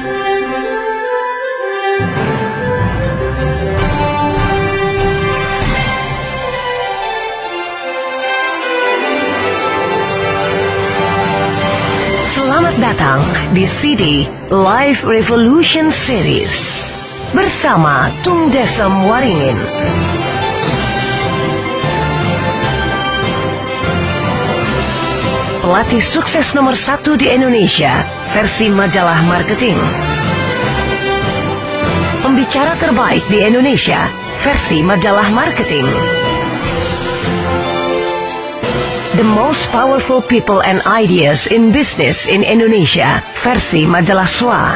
Selamat datang di CD Live Revolution Series bersama Tung Desem Waringin. Pelatih sukses nomor 1 di Indonesia versi majalah marketing. Pembicara terbaik di Indonesia versi majalah marketing. The most powerful people and ideas in business in Indonesia versi majalah SWA.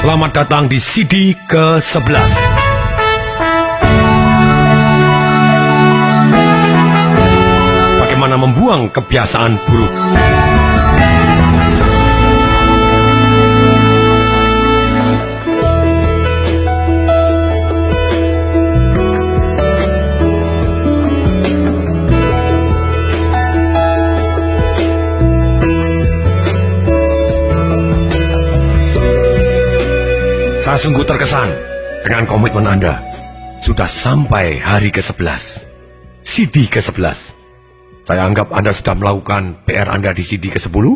Selamat datang di CD ke-11. Bagaimana membuang kebiasaan buruk. Saya sungguh terkesan dengan komitmen Anda. Sudah sampai hari ke-11, CD ke-11. Saya anggap Anda sudah melakukan PR Anda di CD ke-10.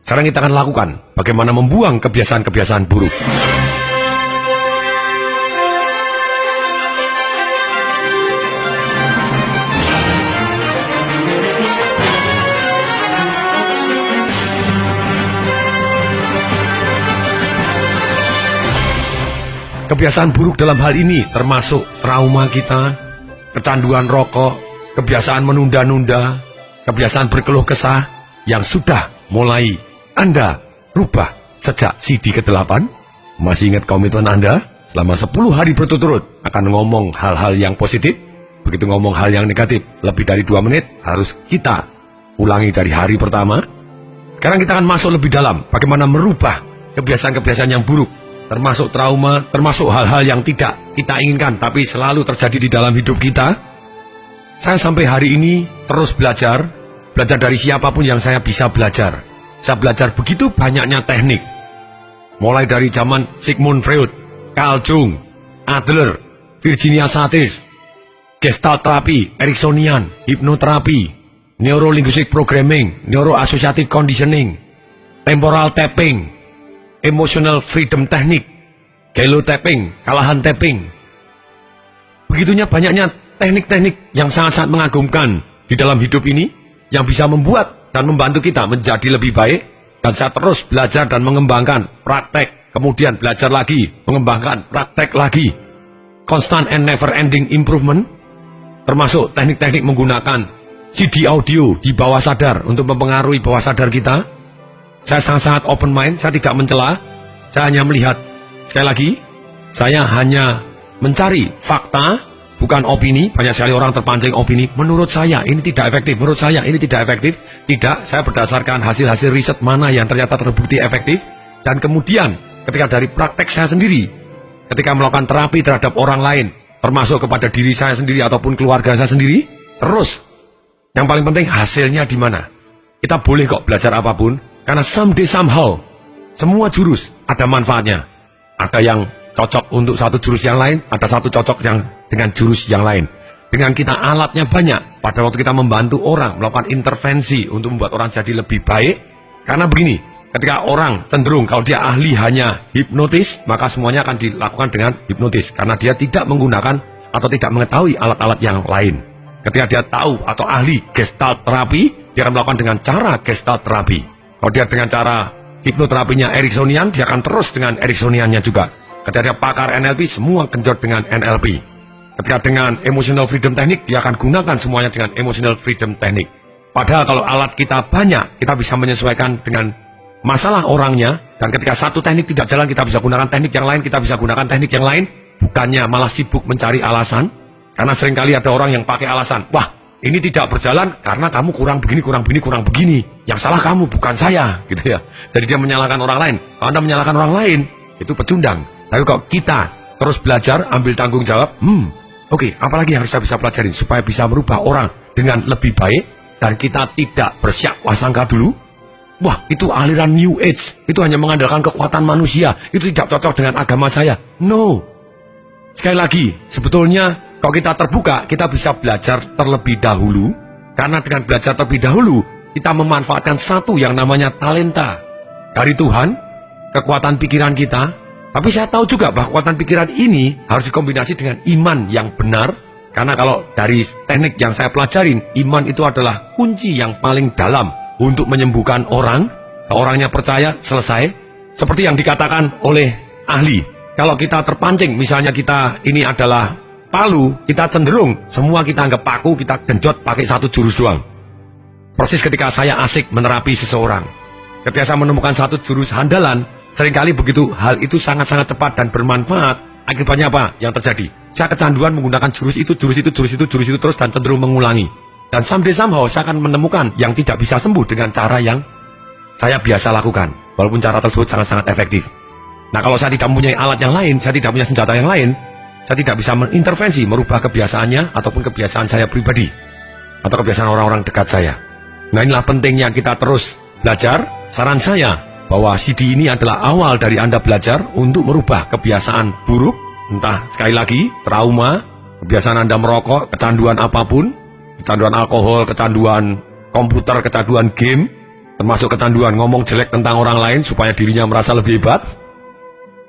Sekarang kita akan lakukan bagaimana membuang kebiasaan-kebiasaan buruk. Kebiasaan buruk dalam hal ini termasuk trauma kita, kecanduan rokok, kebiasaan menunda-nunda, kebiasaan berkeluh kesah yang sudah mulai Anda rubah sejak CD ke-8. Masih ingat komitmen Anda? Selama 10 hari berturut-turut akan ngomong hal-hal yang positif. Begitu ngomong hal yang negatif lebih dari 2 menit, harus kita ulangi dari hari pertama. Sekarang kita akan masuk lebih dalam bagaimana merubah kebiasaan-kebiasaan yang buruk, termasuk trauma, termasuk hal-hal yang tidak kita inginkan tapi selalu terjadi di dalam hidup kita. Saya sampai hari ini terus belajar dari siapapun yang saya bisa belajar. Saya belajar begitu banyaknya teknik. Mulai dari zaman Sigmund Freud, Carl Jung, Adler, Virginia Satir, Gestalt terapi, Ericksonian, hipnoterapi, Neuro-linguistic programming, Neuro-associative conditioning, temporal tapping, emotional freedom technique, gelo tapping, kalahan tapping. Begitunya banyaknya teknik-teknik yang sangat-sangat mengagumkan di dalam hidup ini yang bisa membuat dan membantu kita menjadi lebih baik. Dan saya terus belajar dan mengembangkan praktek, kemudian belajar lagi, mengembangkan praktek lagi. Constant and never ending improvement, termasuk teknik-teknik menggunakan CD audio di bawah sadar untuk mempengaruhi bawah sadar kita. Saya sangat-sangat open mind, saya tidak mencela, saya hanya melihat. Sekali lagi, saya hanya mencari fakta, bukan opini. Banyak sekali orang terpancing opini. Menurut saya ini tidak efektif, menurut saya ini tidak efektif. Tidak, saya berdasarkan hasil-hasil riset mana yang ternyata terbukti efektif. Dan kemudian ketika dari praktek saya sendiri, ketika melakukan terapi terhadap orang lain, termasuk kepada diri saya sendiri ataupun keluarga saya sendiri, terus yang paling penting hasilnya di mana. Kita boleh kok belajar apapun, karena someday somehow semua jurus ada manfaatnya. Ada yang cocok untuk satu jurus yang lain, ada satu cocok yang dengan jurus yang lain. Dengan kita alatnya banyak, pada waktu kita membantu orang melakukan intervensi untuk membuat orang jadi lebih baik. Karena begini, ketika orang cenderung kalau dia ahli hanya hipnotis, maka semuanya akan dilakukan dengan hipnotis, karena dia tidak menggunakan atau tidak mengetahui alat-alat yang lain. Ketika dia tahu atau ahli gestalt terapi, dia akan melakukan dengan cara gestalt terapi. Kalau dia dengan cara hipnoterapinya Ericksonian, dia akan terus dengan Ericksoniannya juga. Ketika dia pakar NLP, semua genjot dengan NLP. Ketika dengan emotional freedom technique, dia akan gunakan semuanya dengan emotional freedom technique. Padahal kalau alat kita banyak, kita bisa menyesuaikan dengan masalah orangnya. Dan ketika satu teknik tidak jalan, kita bisa gunakan teknik yang lain, kita bisa gunakan teknik yang lain. Bukannya malah sibuk mencari alasan. Karena seringkali ada orang yang pakai alasan, wah, ini tidak berjalan karena kamu kurang begini, kurang begini, kurang begini. Yang salah kamu, bukan saya, gitu ya. Jadi dia menyalahkan orang lain. Kalau Anda menyalahkan orang lain, itu pecundang. Tapi kok kita terus belajar, ambil tanggung jawab, oke, apalagi yang harus saya bisa pelajarin supaya bisa merubah orang dengan lebih baik, dan kita tidak bersiap wasangka dulu. Wah, itu aliran New Age, itu hanya mengandalkan kekuatan manusia, itu tidak cocok dengan agama saya. No. Sekali lagi, sebetulnya kalau kita terbuka, kita bisa belajar terlebih dahulu. Karena dengan belajar terlebih dahulu, kita memanfaatkan satu yang namanya talenta dari Tuhan, kekuatan pikiran kita. Tapi saya tahu juga bahwa kekuatan pikiran ini harus dikombinasi dengan iman yang benar. Karena kalau dari teknik yang saya pelajarin, iman itu adalah kunci yang paling dalam untuk menyembuhkan orang. Orangnya percaya, selesai. Seperti yang dikatakan oleh ahli. Kalau kita terpancing, misalnya kita ini adalah palu, kita cenderung semua kita anggap paku, kita genjot pakai satu jurus doang. Persis ketika saya asik menerapi seseorang. Ketika saya menemukan satu jurus handalan, seringkali begitu hal itu sangat-sangat cepat dan bermanfaat. Akibatnya apa yang terjadi? Saya kecanduan menggunakan jurus itu terus dan cenderung mengulangi. Dan somehow saya akan menemukan yang tidak bisa sembuh dengan cara yang saya biasa lakukan. Walaupun cara tersebut sangat-sangat efektif. Nah, kalau saya tidak mempunyai alat yang lain, saya tidak punya senjata yang lain, saya tidak bisa mengintervensi, merubah kebiasaannya ataupun kebiasaan saya pribadi atau kebiasaan orang-orang dekat saya. Nah, inilah pentingnya kita terus belajar. Saran saya bahwa CD ini adalah awal dari Anda belajar untuk merubah kebiasaan buruk, entah sekali lagi trauma, kebiasaan Anda merokok, kecanduan apapun, kecanduan alkohol, kecanduan komputer, kecanduan game, termasuk kecanduan ngomong jelek tentang orang lain supaya dirinya merasa lebih hebat.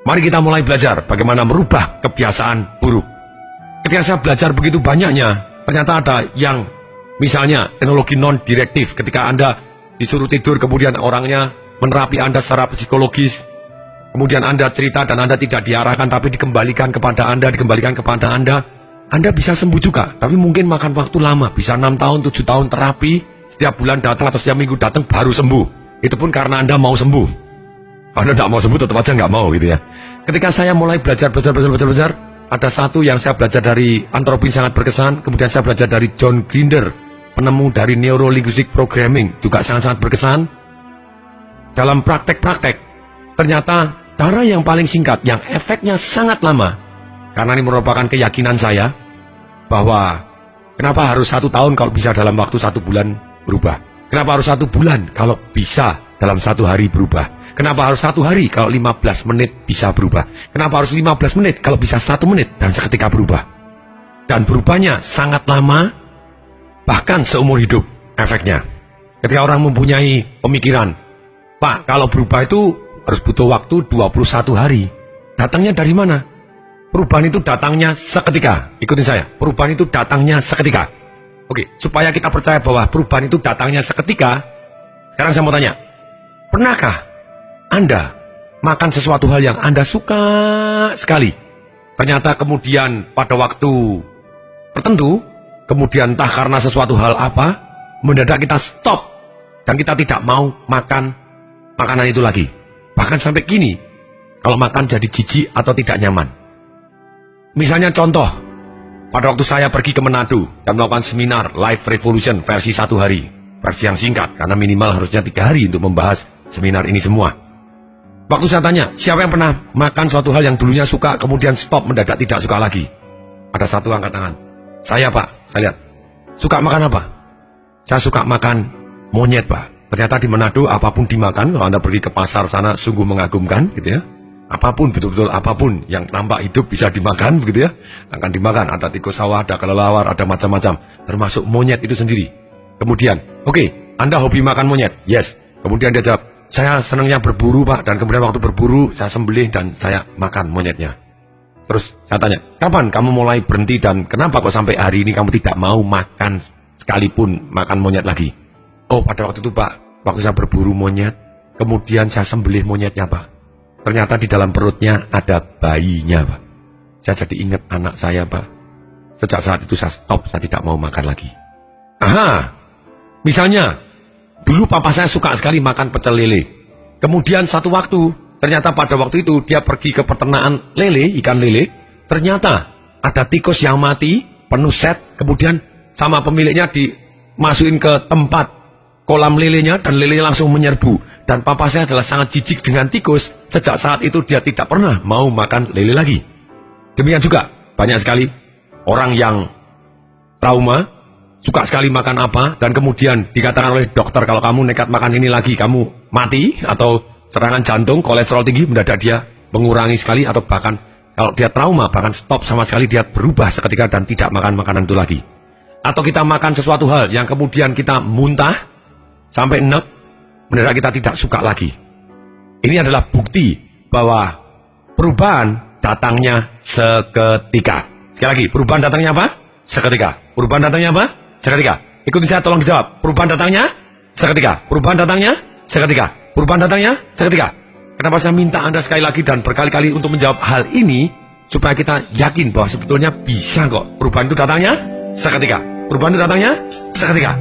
Mari kita mulai belajar bagaimana merubah kebiasaan buruk. Ketika saya belajar begitu banyaknya, ternyata ada yang misalnya teknologi non-direktif. Ketika Anda disuruh tidur, kemudian orangnya menerapi Anda secara psikologis, kemudian Anda cerita dan Anda tidak diarahkan tapi dikembalikan kepada Anda, Anda bisa sembuh juga. Tapi mungkin makan waktu lama, bisa 6 tahun, 7 tahun terapi, setiap bulan datang atau setiap minggu datang baru sembuh. Itu pun karena Anda mau sembuh. Anda tidak mau sembuh, tetap aja nggak mau gitu ya. Ketika saya mulai belajar, ada satu yang saya belajar dari antropi sangat berkesan. Kemudian saya belajar dari John Grinder, penemu dari Neuro Linguistic Programming, juga sangat-sangat berkesan. Dalam praktek-praktek, ternyata cara yang paling singkat, yang efeknya sangat lama. Karena ini merupakan keyakinan saya, bahwa kenapa harus 1 tahun kalau bisa dalam waktu 1 bulan berubah? Kenapa harus 1 bulan kalau bisa dalam 1 hari berubah? Kenapa harus 1 hari kalau 15 menit bisa berubah? Kenapa harus 15 menit kalau bisa 1 menit dan seketika berubah? Dan berubahnya sangat lama, bahkan seumur hidup efeknya. Ketika orang mempunyai pemikiran, Pak, kalau berubah itu harus butuh waktu 21 hari. Datangnya dari mana? Perubahan itu datangnya seketika. Ikutin saya, perubahan itu datangnya seketika. Oke, supaya kita percaya bahwa perubahan itu datangnya seketika, sekarang saya mau tanya, pernahkah Anda makan sesuatu hal yang Anda suka sekali? Ternyata kemudian pada waktu tertentu, kemudian entah karena sesuatu hal apa, mendadak kita stop dan kita tidak mau makan makanan itu lagi. Bahkan sampai kini, kalau makan jadi jijik atau tidak nyaman. Misalnya contoh, pada waktu saya pergi ke Manado dan melakukan seminar Life Revolution versi 1 hari, versi yang singkat karena minimal harusnya 3 hari untuk membahas seminar ini semua. Waktu saya tanya, siapa yang pernah makan suatu hal yang dulunya suka, kemudian stop, mendadak tidak suka lagi? Ada satu angkat tangan. Saya, Pak. Saya lihat. Suka makan apa? Saya suka makan monyet, Pak. Ternyata di Manado, apapun dimakan. Kalau Anda pergi ke pasar sana, sungguh mengagumkan, gitu ya. Apapun, betul-betul apapun yang nampak hidup bisa dimakan, begitu ya. Akan dimakan. Ada tikus sawah, ada kelelawar, ada macam-macam. Termasuk monyet itu sendiri. Kemudian, oke, Anda hobi makan monyet? Yes. Kemudian dia jawab, saya senangnya berburu, Pak, dan kemudian waktu berburu saya sembelih dan saya makan monyetnya. Terus saya tanya, kapan kamu mulai berhenti dan kenapa kok sampai hari ini kamu tidak mau makan sekalipun makan monyet lagi? Oh, pada waktu itu, Pak, waktu saya berburu monyet, kemudian saya sembelih monyetnya, Pak. Ternyata di dalam perutnya ada bayinya, Pak. Saya jadi ingat anak saya, Pak. Sejak saat itu saya stop, saya tidak mau makan lagi. Aha, misalnya dulu papa saya suka sekali makan pecel lele. Kemudian satu waktu, ternyata pada waktu itu dia pergi ke peternakan lele, ikan lele. Ternyata ada tikus yang mati, penuh set. Kemudian sama pemiliknya dimasukin ke tempat kolam lelenya dan lelenya langsung menyerbu. Dan papa saya adalah sangat jijik dengan tikus. Sejak saat itu dia tidak pernah mau makan lele lagi. Demikian juga banyak sekali orang yang trauma, suka sekali makan apa, dan kemudian dikatakan oleh dokter kalau kamu nekat makan ini lagi kamu mati, atau serangan jantung, kolesterol tinggi, mendadak dia mengurangi sekali, atau bahkan kalau dia trauma bahkan stop sama sekali, dia berubah seketika dan tidak makan makanan itu lagi. Atau kita makan sesuatu hal yang kemudian kita muntah sampai enek, mendadak kita tidak suka lagi. Ini adalah bukti bahwa perubahan datangnya seketika. Sekali lagi, perubahan datangnya apa? Seketika. Perubahan datangnya apa? Seketika. Ikuti saya, tolong dijawab. Perubahan datangnya seketika. Perubahan datangnya seketika. Perubahan datangnya seketika. Kenapa saya minta Anda sekali lagi dan berkali-kali untuk menjawab hal ini? Supaya kita yakin bahwa sebetulnya bisa kok. Perubahan itu datangnya seketika. Perubahan itu datangnya seketika.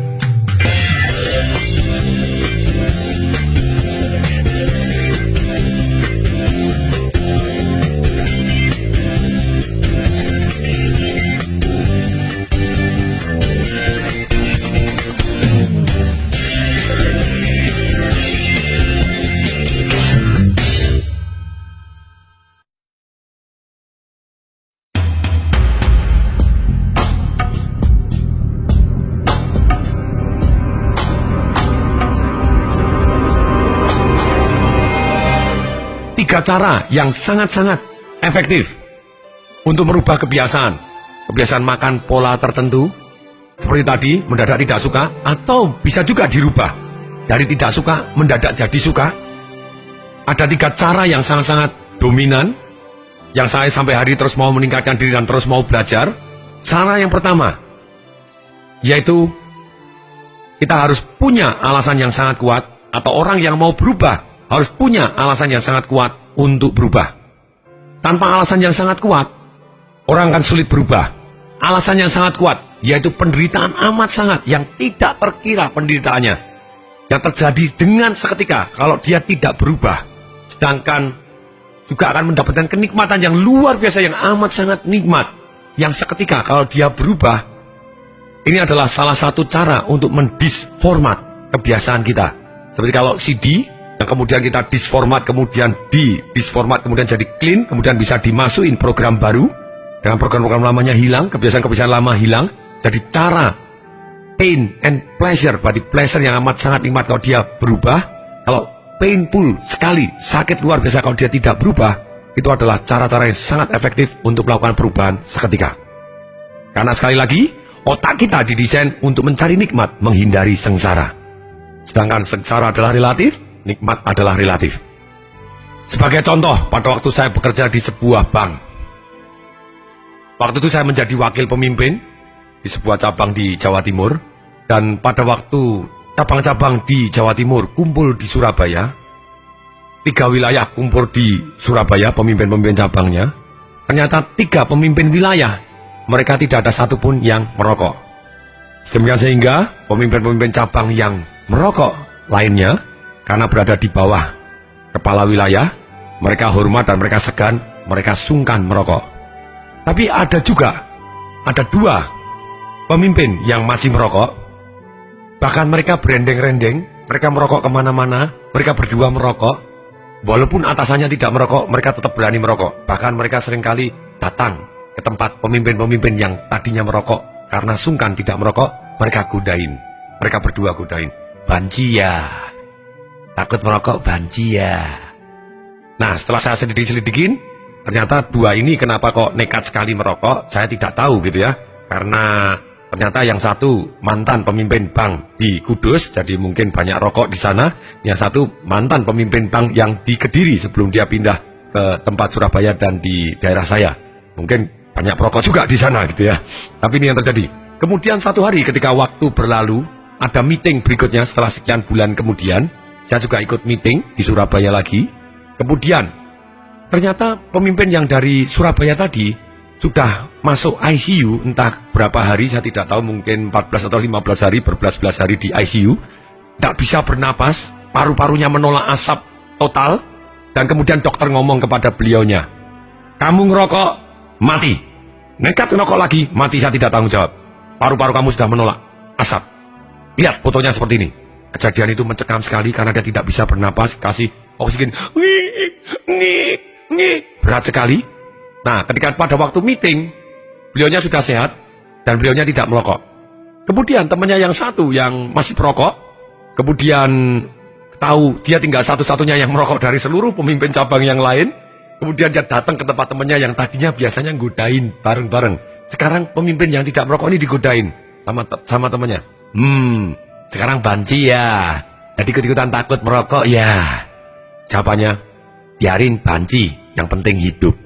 Tiga cara yang sangat-sangat efektif untuk merubah kebiasaan. Kebiasaan makan pola tertentu, seperti tadi, mendadak tidak suka, atau bisa juga dirubah. Dari tidak suka, mendadak jadi suka. Ada tiga cara yang sangat-sangat dominan, yang saya sampai hari terus mau meningkatkan diri dan terus mau belajar. Cara yang pertama, yaitu kita harus punya alasan yang sangat kuat, atau orang yang mau berubah harus punya alasan yang sangat kuat untuk berubah. Tanpa alasan yang sangat kuat, orang akan sulit berubah. Alasan yang sangat kuat, yaitu penderitaan amat sangat yang tidak terkira penderitaannya, yang terjadi dengan seketika kalau dia tidak berubah. Sedangkan juga akan mendapatkan kenikmatan yang luar biasa, yang amat sangat nikmat, yang seketika kalau dia berubah. Ini adalah salah satu cara untuk mendisformat kebiasaan kita. Seperti kalau CD yang kemudian kita disformat, kemudian disformat, kemudian jadi clean, kemudian bisa dimasukin program baru, dengan program-program lamanya hilang, kebiasaan-kebiasaan lama hilang. Jadi cara pain and pleasure, berarti pleasure yang amat sangat nikmat kalau dia berubah. Kalau painful sekali, sakit luar biasa kalau dia tidak berubah, itu adalah cara-cara yang sangat efektif untuk melakukan perubahan seketika. Karena sekali lagi, otak kita didesain untuk mencari nikmat, menghindari sengsara. Sedangkan sengsara adalah relatif, nikmat adalah relatif. Sebagai contoh, pada waktu saya bekerja di sebuah bank, waktu itu saya menjadi wakil pemimpin di sebuah cabang di Jawa Timur. Dan pada waktu cabang-cabang di Jawa Timur kumpul di Surabaya, 3 wilayah kumpul di Surabaya, pemimpin-pemimpin cabangnya. Ternyata 3 pemimpin wilayah, mereka tidak ada satupun yang merokok. Demikian sehingga pemimpin-pemimpin cabang yang merokok lainnya, karena berada di bawah kepala wilayah, mereka hormat dan mereka segan, mereka sungkan merokok. Tapi ada 2 pemimpin yang masih merokok. Bahkan mereka berendeng-rendeng, mereka merokok kemana-mana, mereka berdua merokok. Walaupun atasannya tidak merokok, mereka tetap berani merokok. Bahkan mereka seringkali datang ke tempat pemimpin-pemimpin yang tadinya merokok. Karena sungkan tidak merokok, mereka godain. Mereka berdua godain. Banci ya, takut merokok banci ya. Nah, setelah saya selidikin, ternyata 2 ini kenapa kok nekat sekali merokok, saya tidak tahu gitu ya. Karena ternyata yang satu mantan pemimpin bank di Kudus, jadi mungkin banyak rokok di sana. Yang satu mantan pemimpin bank yang di Kediri sebelum dia pindah ke tempat Surabaya dan di daerah saya. Mungkin banyak perokok juga di sana gitu ya. Tapi ini yang terjadi. Kemudian satu hari ketika waktu berlalu, ada meeting berikutnya setelah sekian bulan kemudian, saya juga ikut meeting di Surabaya lagi. Kemudian ternyata pemimpin yang dari Surabaya tadi sudah masuk ICU entah berapa hari, saya tidak tahu, mungkin 14 atau 15 hari, berbelas-belas hari di ICU. Tidak bisa bernapas, paru-parunya menolak asap total. Dan kemudian dokter ngomong kepada beliaunya, kamu ngerokok, mati. Nekat ngerokok lagi, mati, saya tidak tanggung jawab. Paru-paru kamu sudah menolak asap. Lihat fotonya seperti ini. Kejadian itu mencekam sekali karena dia tidak bisa bernapas, kasih oksigen, berat sekali. Nah, ketika pada waktu meeting, beliaunya sudah sehat dan beliaunya tidak merokok. Kemudian temannya yang satu yang masih perokok, kemudian tahu dia tinggal satu-satunya yang merokok dari seluruh pemimpin cabang yang lain. Kemudian dia datang ke tempat temannya yang tadinya biasanya godain bareng-bareng. Sekarang pemimpin yang tidak merokok ini digodain sama temannya. Sekarang banci ya. Jadi ikut-ikutan takut merokok ya. Jawabannya, biarin banci, yang penting hidup.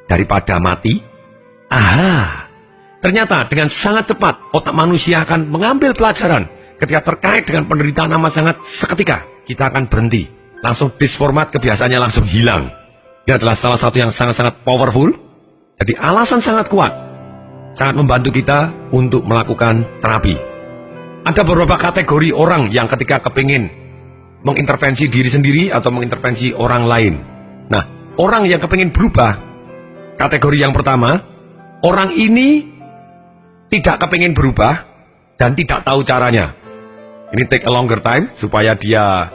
Daripada mati. Ternyata dengan sangat cepat otak manusia akan mengambil pelajaran. Ketika terkait dengan penderitaan amat sangat seketika, kita akan berhenti. Langsung disformat, kebiasaannya langsung hilang. Ini adalah salah satu yang sangat-sangat powerful. Jadi alasan sangat kuat. Sangat membantu kita untuk melakukan terapi. Ada beberapa kategori orang yang ketika kepingin mengintervensi diri sendiri atau mengintervensi orang lain. Nah, orang yang kepingin berubah, kategori yang pertama, orang ini tidak kepingin berubah dan tidak tahu caranya. Ini take a longer time supaya dia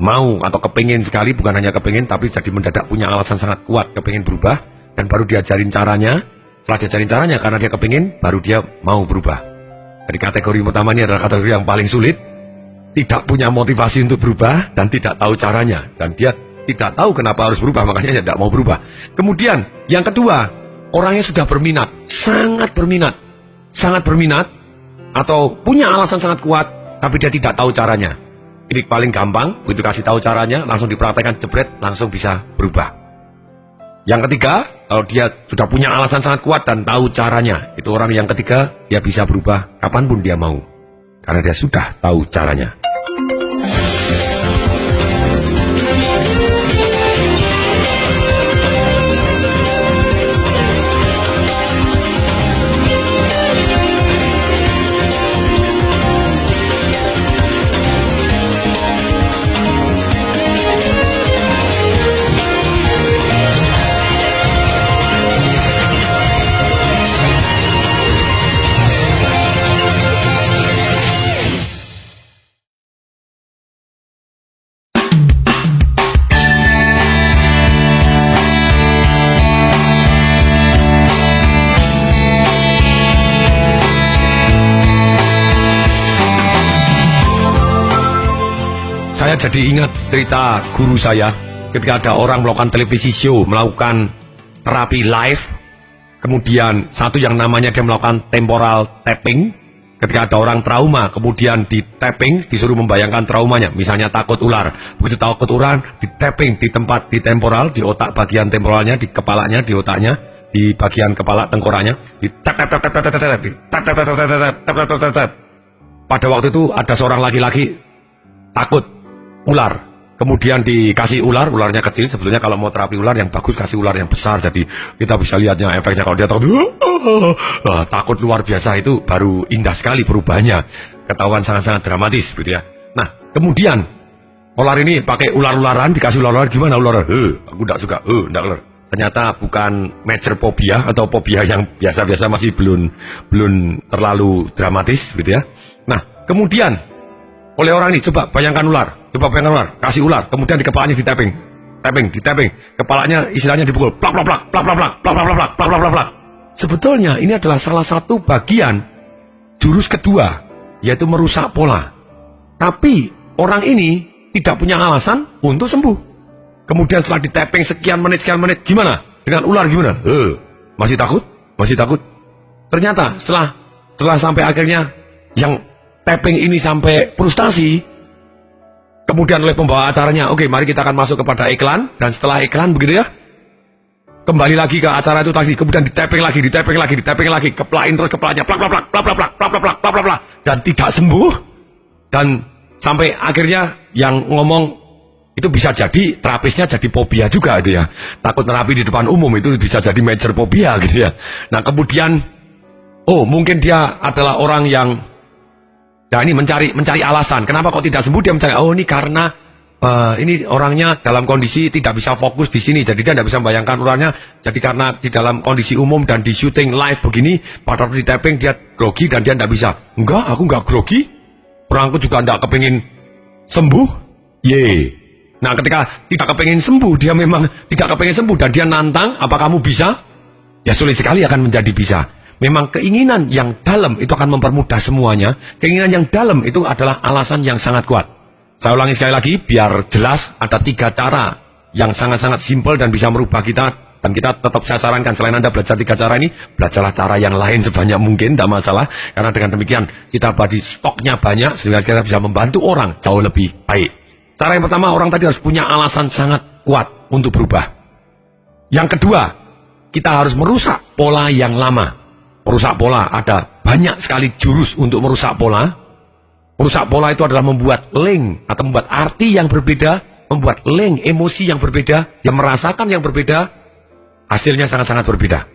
mau atau kepingin sekali, bukan hanya kepingin, tapi jadi mendadak punya alasan sangat kuat kepingin berubah, dan baru diajarin caranya. Setelah diajarin caranya karena dia kepingin, baru dia mau berubah. Jadi kategori pertama ini adalah kategori yang paling sulit, tidak punya motivasi untuk berubah dan tidak tahu caranya, dan dia tidak tahu kenapa harus berubah, makanya dia tidak mau berubah. Kemudian yang kedua, orangnya sudah berminat, sangat berminat, atau punya alasan sangat kuat, tapi dia tidak tahu caranya. Ini paling gampang, begitu kasih tahu caranya, langsung dipraktekkan, jebret, langsung bisa berubah. Yang ketiga, kalau dia sudah punya alasan sangat kuat dan tahu caranya, itu orang yang ketiga, dia bisa berubah kapanpun dia mau. Karena dia sudah tahu caranya. Saya jadi ingat cerita guru saya ketika ada orang melakukan televisi show, melakukan terapi live. Kemudian satu yang namanya dia melakukan temporal tapping. Ketika ada orang trauma, kemudian di tapping, disuruh membayangkan traumanya. Misalnya takut ular. Begitu takut ular, di tapping di tempat di temporal, di otak bagian temporalnya, di kepalanya, di otaknya, di bagian kepala tengkoraknya, di tap tap tap tap tap tap tap, di tap tap tap tap tap tap tap tap tap. Pada waktu itu ada seorang laki-laki takut ular, kemudian dikasih ularnya kecil. Sebetulnya kalau mau terapi ular yang bagus kasih ular yang besar, jadi kita bisa lihatnya efeknya. Kalau dia takut luar biasa, itu baru indah sekali perubahannya, ketahuan sangat-sangat dramatis gitu ya. Nah, kemudian ular ini pakai ular-ularan, dikasih ular-ularan, gimana ular? Aku tidak suka, tidak ular. Ternyata bukan major phobia atau fobia yang biasa-biasa, masih belum terlalu dramatis gitu ya. Nah, kemudian oleh orang ini, coba bayangkan ular, kasih ular, kemudian di kepalanya di tapping, kepalanya istilahnya dipukul, plak plak plak plak plak plak plak plak plak plak plak plak. Sebetulnya ini adalah salah satu bagian jurus kedua, yaitu merusak pola. Tapi orang ini tidak punya alasan untuk sembuh. Kemudian setelah di tapping sekian menit, gimana? Dengan ular gimana? Masih takut. Ternyata setelah sampai akhirnya yang tapping ini sampai frustasi, kemudian oleh pembawa acaranya, oke, mari kita akan masuk kepada iklan, dan setelah iklan begitu ya, kembali lagi ke acara itu tadi, kemudian di tapping lagi, keplain terus kepalanya, plak plak plak plak plak plak plak plak plak plak, dan tidak sembuh, dan sampai akhirnya yang ngomong itu bisa jadi terapisnya jadi fobia juga itu ya, takut terapi di depan umum itu bisa jadi major fobia gitu ya. Nah kemudian, mungkin dia adalah orang yang ini mencari alasan. Kenapa kok tidak sembuh? Dia mencari, ini karena ini orangnya dalam kondisi tidak bisa fokus di sini, jadi dia tidak bisa membayangkan ularnya. Jadi karena di dalam kondisi umum dan di syuting live begini, pada di tapping dia grogi dan dia tidak bisa. Enggak, aku enggak grogi. Orangku juga tidak kepingin sembuh, ye. Nah, ketika tidak kepengen sembuh, dia memang tidak kepengen sembuh dan dia nantang, apa kamu bisa? Ya sulit sekali akan menjadi bisa. Memang keinginan yang dalam itu akan mempermudah semuanya. Keinginan yang dalam itu adalah alasan yang sangat kuat. Saya ulangi sekali lagi, biar jelas ada 3 cara yang sangat-sangat simpel dan bisa merubah kita. Dan kita tetap saya sarankan, selain Anda belajar 3 cara ini, belajarlah cara yang lain sebanyak mungkin, tidak masalah. Karena dengan demikian, kita bagi stoknya banyak, sehingga kita bisa membantu orang jauh lebih baik. Cara yang pertama, orang tadi harus punya alasan sangat kuat untuk berubah. Yang kedua, kita harus merusak pola yang lama. Merusak pola, ada banyak sekali jurus untuk merusak pola. Merusak pola itu adalah membuat link atau membuat arti yang berbeda, membuat link emosi yang berbeda, yang merasakan yang berbeda, hasilnya sangat-sangat berbeda.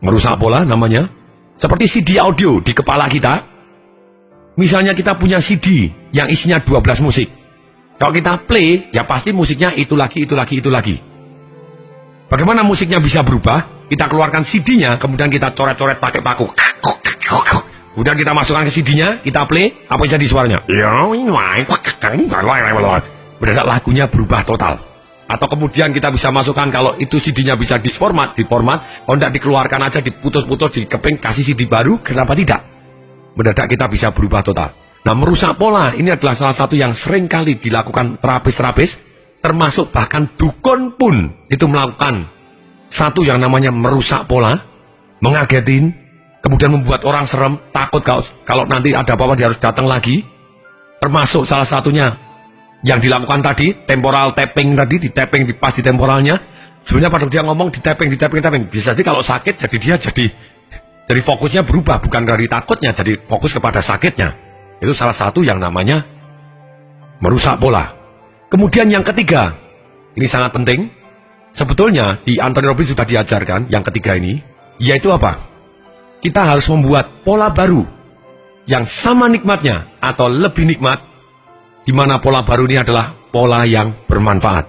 Merusak pola namanya, seperti CD audio di kepala kita. Misalnya kita punya CD yang isinya 12 musik. Kalau kita play, ya pasti musiknya itu lagi, itu lagi, itu lagi. Bagaimana musiknya bisa berubah? Kita keluarkan CD-nya, kemudian kita coret-coret pakai paku. Kemudian kita masukkan ke CD-nya, kita play, apa yang jadi suaranya? Mendadak lagunya berubah total. Atau kemudian kita bisa masukkan, kalau itu CD-nya bisa diformat, kalau tidak dikeluarkan aja, diputus-putus, dikeping, kasih CD baru, kenapa tidak? Mendadak kita bisa berubah total. Nah, merusak pola, ini adalah salah satu yang sering kali dilakukan terapis-terapis, termasuk bahkan dukun pun itu melakukan satu yang namanya merusak pola, mengagetin, kemudian membuat orang serem, takut kalau nanti ada apa-apa dia harus datang lagi. Termasuk salah satunya yang dilakukan tadi, temporal tapping tadi, di tapping pas di temporalnya. Sebenarnya pada dia ngomong di tapping. Bisa jadi kalau sakit, jadi dia jadi fokusnya berubah, bukan dari takutnya, jadi fokus kepada sakitnya. Itu salah satu yang namanya merusak pola. Kemudian yang ketiga, ini sangat penting. Sebetulnya di Anthony Robbins sudah diajarkan yang ketiga ini, yaitu apa? Kita harus membuat pola baru yang sama nikmatnya atau lebih nikmat, di mana pola baru ini adalah pola yang bermanfaat.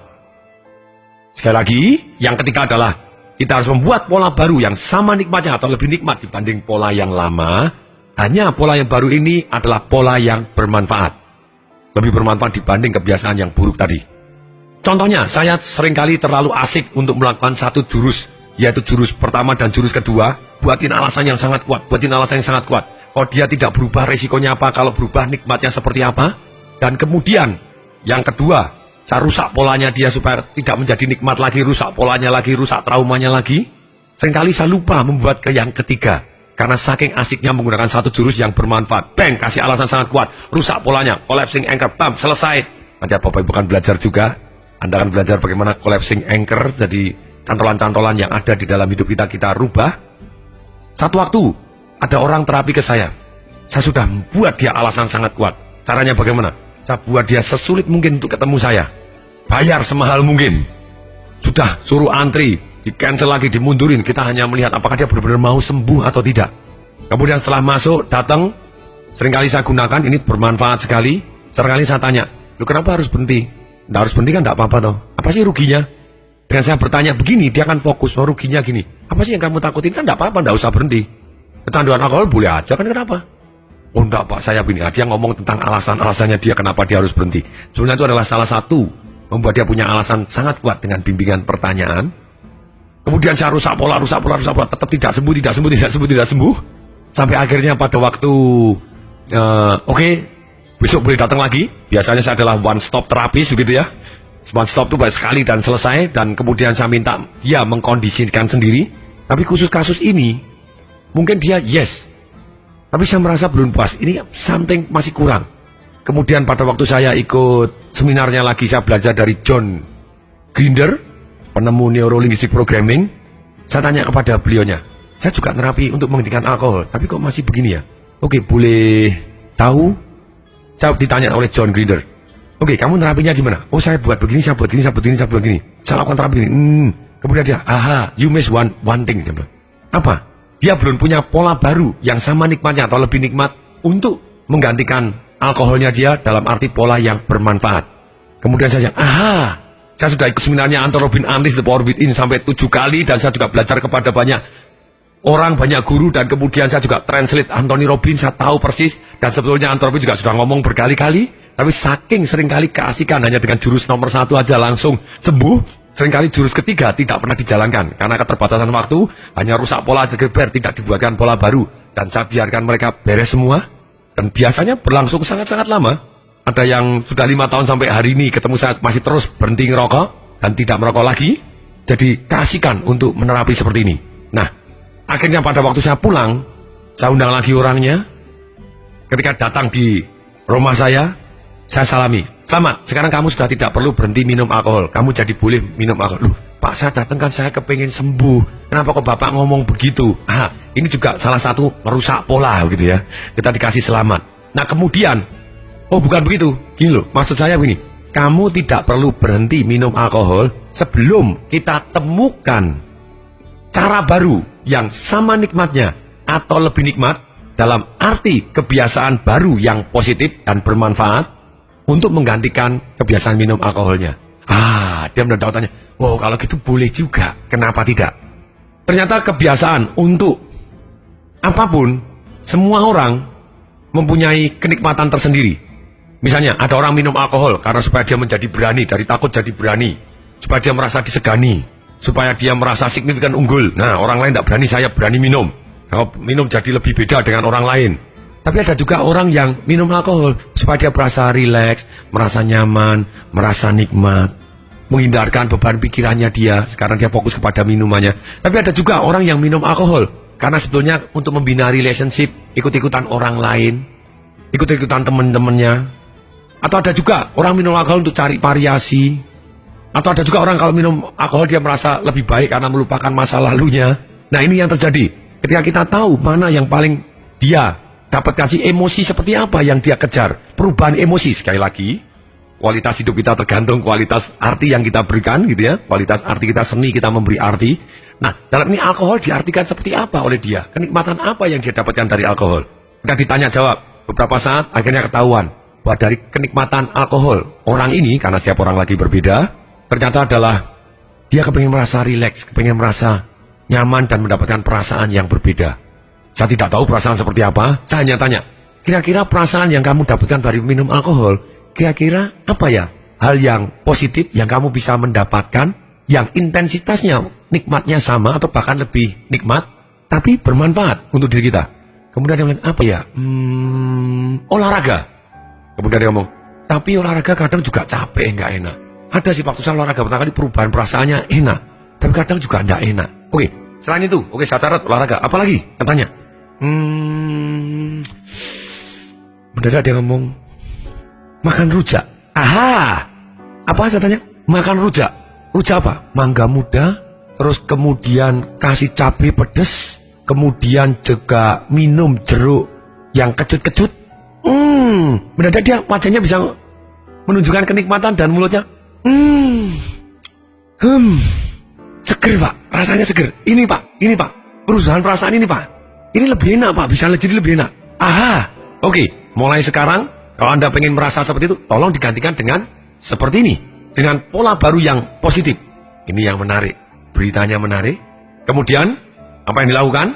Sekali lagi, yang ketiga adalah kita harus membuat pola baru yang sama nikmatnya atau lebih nikmat dibanding pola yang lama. Hanya pola yang baru ini adalah pola yang bermanfaat, lebih bermanfaat dibanding kebiasaan yang buruk tadi. Contohnya, saya seringkali terlalu asik untuk melakukan satu jurus, yaitu jurus pertama dan jurus kedua, buatin alasan yang sangat kuat, Kalau dia tidak berubah, resikonya apa? Kalau berubah, nikmatnya seperti apa? Dan kemudian, yang kedua, saya rusak polanya dia supaya tidak menjadi nikmat lagi, rusak polanya lagi, rusak traumanya lagi. Seringkali saya lupa membuat ke yang ketiga, karena saking asiknya menggunakan satu jurus yang bermanfaat. Bang, kasih alasan sangat kuat, rusak polanya, collapsing anchor, bam, selesai. Nanti Bapak Ibu kan belajar juga. Anda akan belajar bagaimana collapsing anchor, jadi cantolan-cantolan yang ada di dalam hidup kita rubah. Satu waktu, ada orang terapi ke saya. Saya sudah buat dia alasan sangat kuat. Caranya bagaimana? Saya buat dia sesulit mungkin untuk ketemu saya. Bayar semahal mungkin. Sudah suruh antri, di-cancel lagi, dimundurin. Kita hanya melihat apakah dia benar-benar mau sembuh atau tidak. Kemudian setelah masuk, datang. Seringkali saya gunakan, ini bermanfaat sekali. Seringkali saya tanya, lu kenapa harus berhenti? Nggak harus berhenti kan nggak apa-apa toh. Apa sih ruginya? Dengan saya bertanya begini, dia akan fokus. Oh, ruginya gini. Apa sih yang kamu takutin? Kan nggak apa-apa, nggak usah berhenti. Kecanduan alkohol boleh aja kan, kenapa? Oh enggak Pak, saya begini. Dia ngomong tentang alasan-alasannya dia kenapa dia harus berhenti. Sebenarnya itu adalah salah satu membuat dia punya alasan sangat kuat dengan bimbingan pertanyaan. Kemudian saya rusak pola, tetap tidak sembuh. Sampai akhirnya pada waktu oke, besok boleh datang lagi. Biasanya saya adalah one stop terapis begitu ya. One stop itu baik sekali dan selesai. Dan kemudian saya minta dia mengkondisikan sendiri. Tapi khusus kasus ini, mungkin dia yes, tapi saya merasa belum puas. Ini something masih kurang. Kemudian pada waktu saya ikut seminarnya lagi, saya belajar dari John Grinder, penemu Neuro-Linguistic Programming. Saya tanya kepada beliaunya, saya juga terapi untuk menghentikan alkohol, tapi kok masih begini ya? Oke, boleh tahu? Saya ditanya oleh John Grinder, oke, kamu terapinya gimana? Oh, saya buat begini, saya buat begini. Saya lakukan terapi begini. Kemudian dia, you miss one thing. Dia bilang, apa? Dia belum punya pola baru yang sama nikmatnya atau lebih nikmat untuk menggantikan alkoholnya dia dalam arti pola yang bermanfaat. Kemudian saya bilang, saya sudah ikut seminarnya Anthony Robbins Unleash the Power Within sampai 7 kali, dan saya juga belajar kepada banyak orang, banyak guru, dan kemudian saya juga translate Anthony Robbins, saya tahu persis, dan sebetulnya Anthony Robbins juga sudah ngomong berkali-kali, Tapi saking seringkali keasikan hanya dengan jurus nomor 1 aja langsung sembuh, seringkali jurus ketiga tidak pernah dijalankan. Karena keterbatasan waktu, hanya rusak pola geber, tidak dibuatkan pola baru. Dan saya biarkan mereka beres semua. Dan biasanya berlangsung sangat-sangat lama. Ada yang sudah 5 tahun sampai hari ini ketemu saya masih terus berhenti ngerokok dan tidak merokok lagi. Jadi keasikan untuk menerapi seperti ini. Nah, akhirnya pada waktu saya pulang, saya undang lagi orangnya. Ketika datang di rumah saya salami. Selamat, sekarang kamu sudah tidak perlu berhenti minum alkohol. Kamu jadi boleh minum alkohol. Loh, Pak, saya datang kan saya kepengen sembuh. Kenapa kok Bapak ngomong begitu? Ini juga salah satu merusak pola gitu ya. Kita dikasih selamat. Nah kemudian, oh bukan begitu. Gini loh, maksud saya begini. Kamu tidak perlu berhenti minum alkohol sebelum kita temukan cara baru yang sama nikmatnya atau lebih nikmat dalam arti kebiasaan baru yang positif dan bermanfaat untuk menggantikan kebiasaan minum alkoholnya. Dia mendadak tanya, wow kalau gitu boleh juga, kenapa tidak? Ternyata kebiasaan untuk apapun, semua orang mempunyai kenikmatan tersendiri. Misalnya ada orang minum alkohol karena supaya dia menjadi berani, dari takut jadi berani, supaya dia merasa disegani, supaya dia merasa signifikan unggul. Nah orang lain tidak berani, saya berani minum. Kalau minum jadi lebih beda dengan orang lain. Tapi ada juga orang yang minum alkohol supaya dia merasa rileks, merasa nyaman, merasa nikmat, menghindarkan beban pikirannya dia. Sekarang dia fokus kepada minumannya. Tapi ada juga orang yang minum alkohol karena sebetulnya untuk membina relationship, ikut-ikutan orang lain, ikut-ikutan teman-temannya. Atau ada juga orang minum alkohol untuk cari variasi. Atau ada juga orang kalau minum alkohol dia merasa lebih baik karena melupakan masa lalunya. Nah ini yang terjadi. Ketika kita tahu mana yang paling dia dapat kasih emosi seperti apa yang dia kejar. Perubahan emosi, sekali lagi, kualitas hidup kita tergantung kualitas arti yang kita berikan gitu ya. Kualitas arti kita, seni kita memberi arti. Nah, dalam ini alkohol diartikan seperti apa oleh dia? Kenikmatan apa yang dia dapatkan dari alkohol? Kita ditanya jawab, beberapa saat akhirnya ketahuan bahwa dari kenikmatan alkohol, orang ini, karena setiap orang lagi berbeda, ternyata adalah dia kepengen merasa rileks, kepengen merasa nyaman dan mendapatkan perasaan yang berbeda. Saya tidak tahu perasaan seperti apa, saya hanya tanya, kira-kira perasaan yang kamu dapatkan dari minum alkohol, kira-kira apa ya? Hal yang positif yang kamu bisa mendapatkan, yang intensitasnya, nikmatnya sama atau bahkan lebih nikmat, tapi bermanfaat untuk diri kita. Kemudian dia bilang, apa ya? Olahraga. Kemudian dia ngomong, tapi olahraga kadang juga capek, nggak enak. Ada sih waktu saya olahraga pertama kali perubahan perasaannya enak, tapi kadang juga nggak enak. Oke, selain itu, saya catat olahraga, apa lagi? Katanya. Mendadak dia ngomong, makan rujak. Apa saya tanya? Makan rujak. Rujak apa? Mangga muda, terus kemudian kasih cabai pedes, kemudian juga minum jeruk yang kecut-kecut. Mendadak dia wajahnya bisa menunjukkan kenikmatan dan mulutnya. Seger Pak, rasanya seger. Ini Pak, perusahaan perasaan ini Pak. Ini lebih enak Pak, bisa jadi lebih enak. Oke, mulai sekarang kalau Anda pengen merasa seperti itu, tolong digantikan dengan seperti ini. Dengan pola baru yang positif. Ini yang menarik, beritanya menarik. Kemudian, apa yang dilakukan?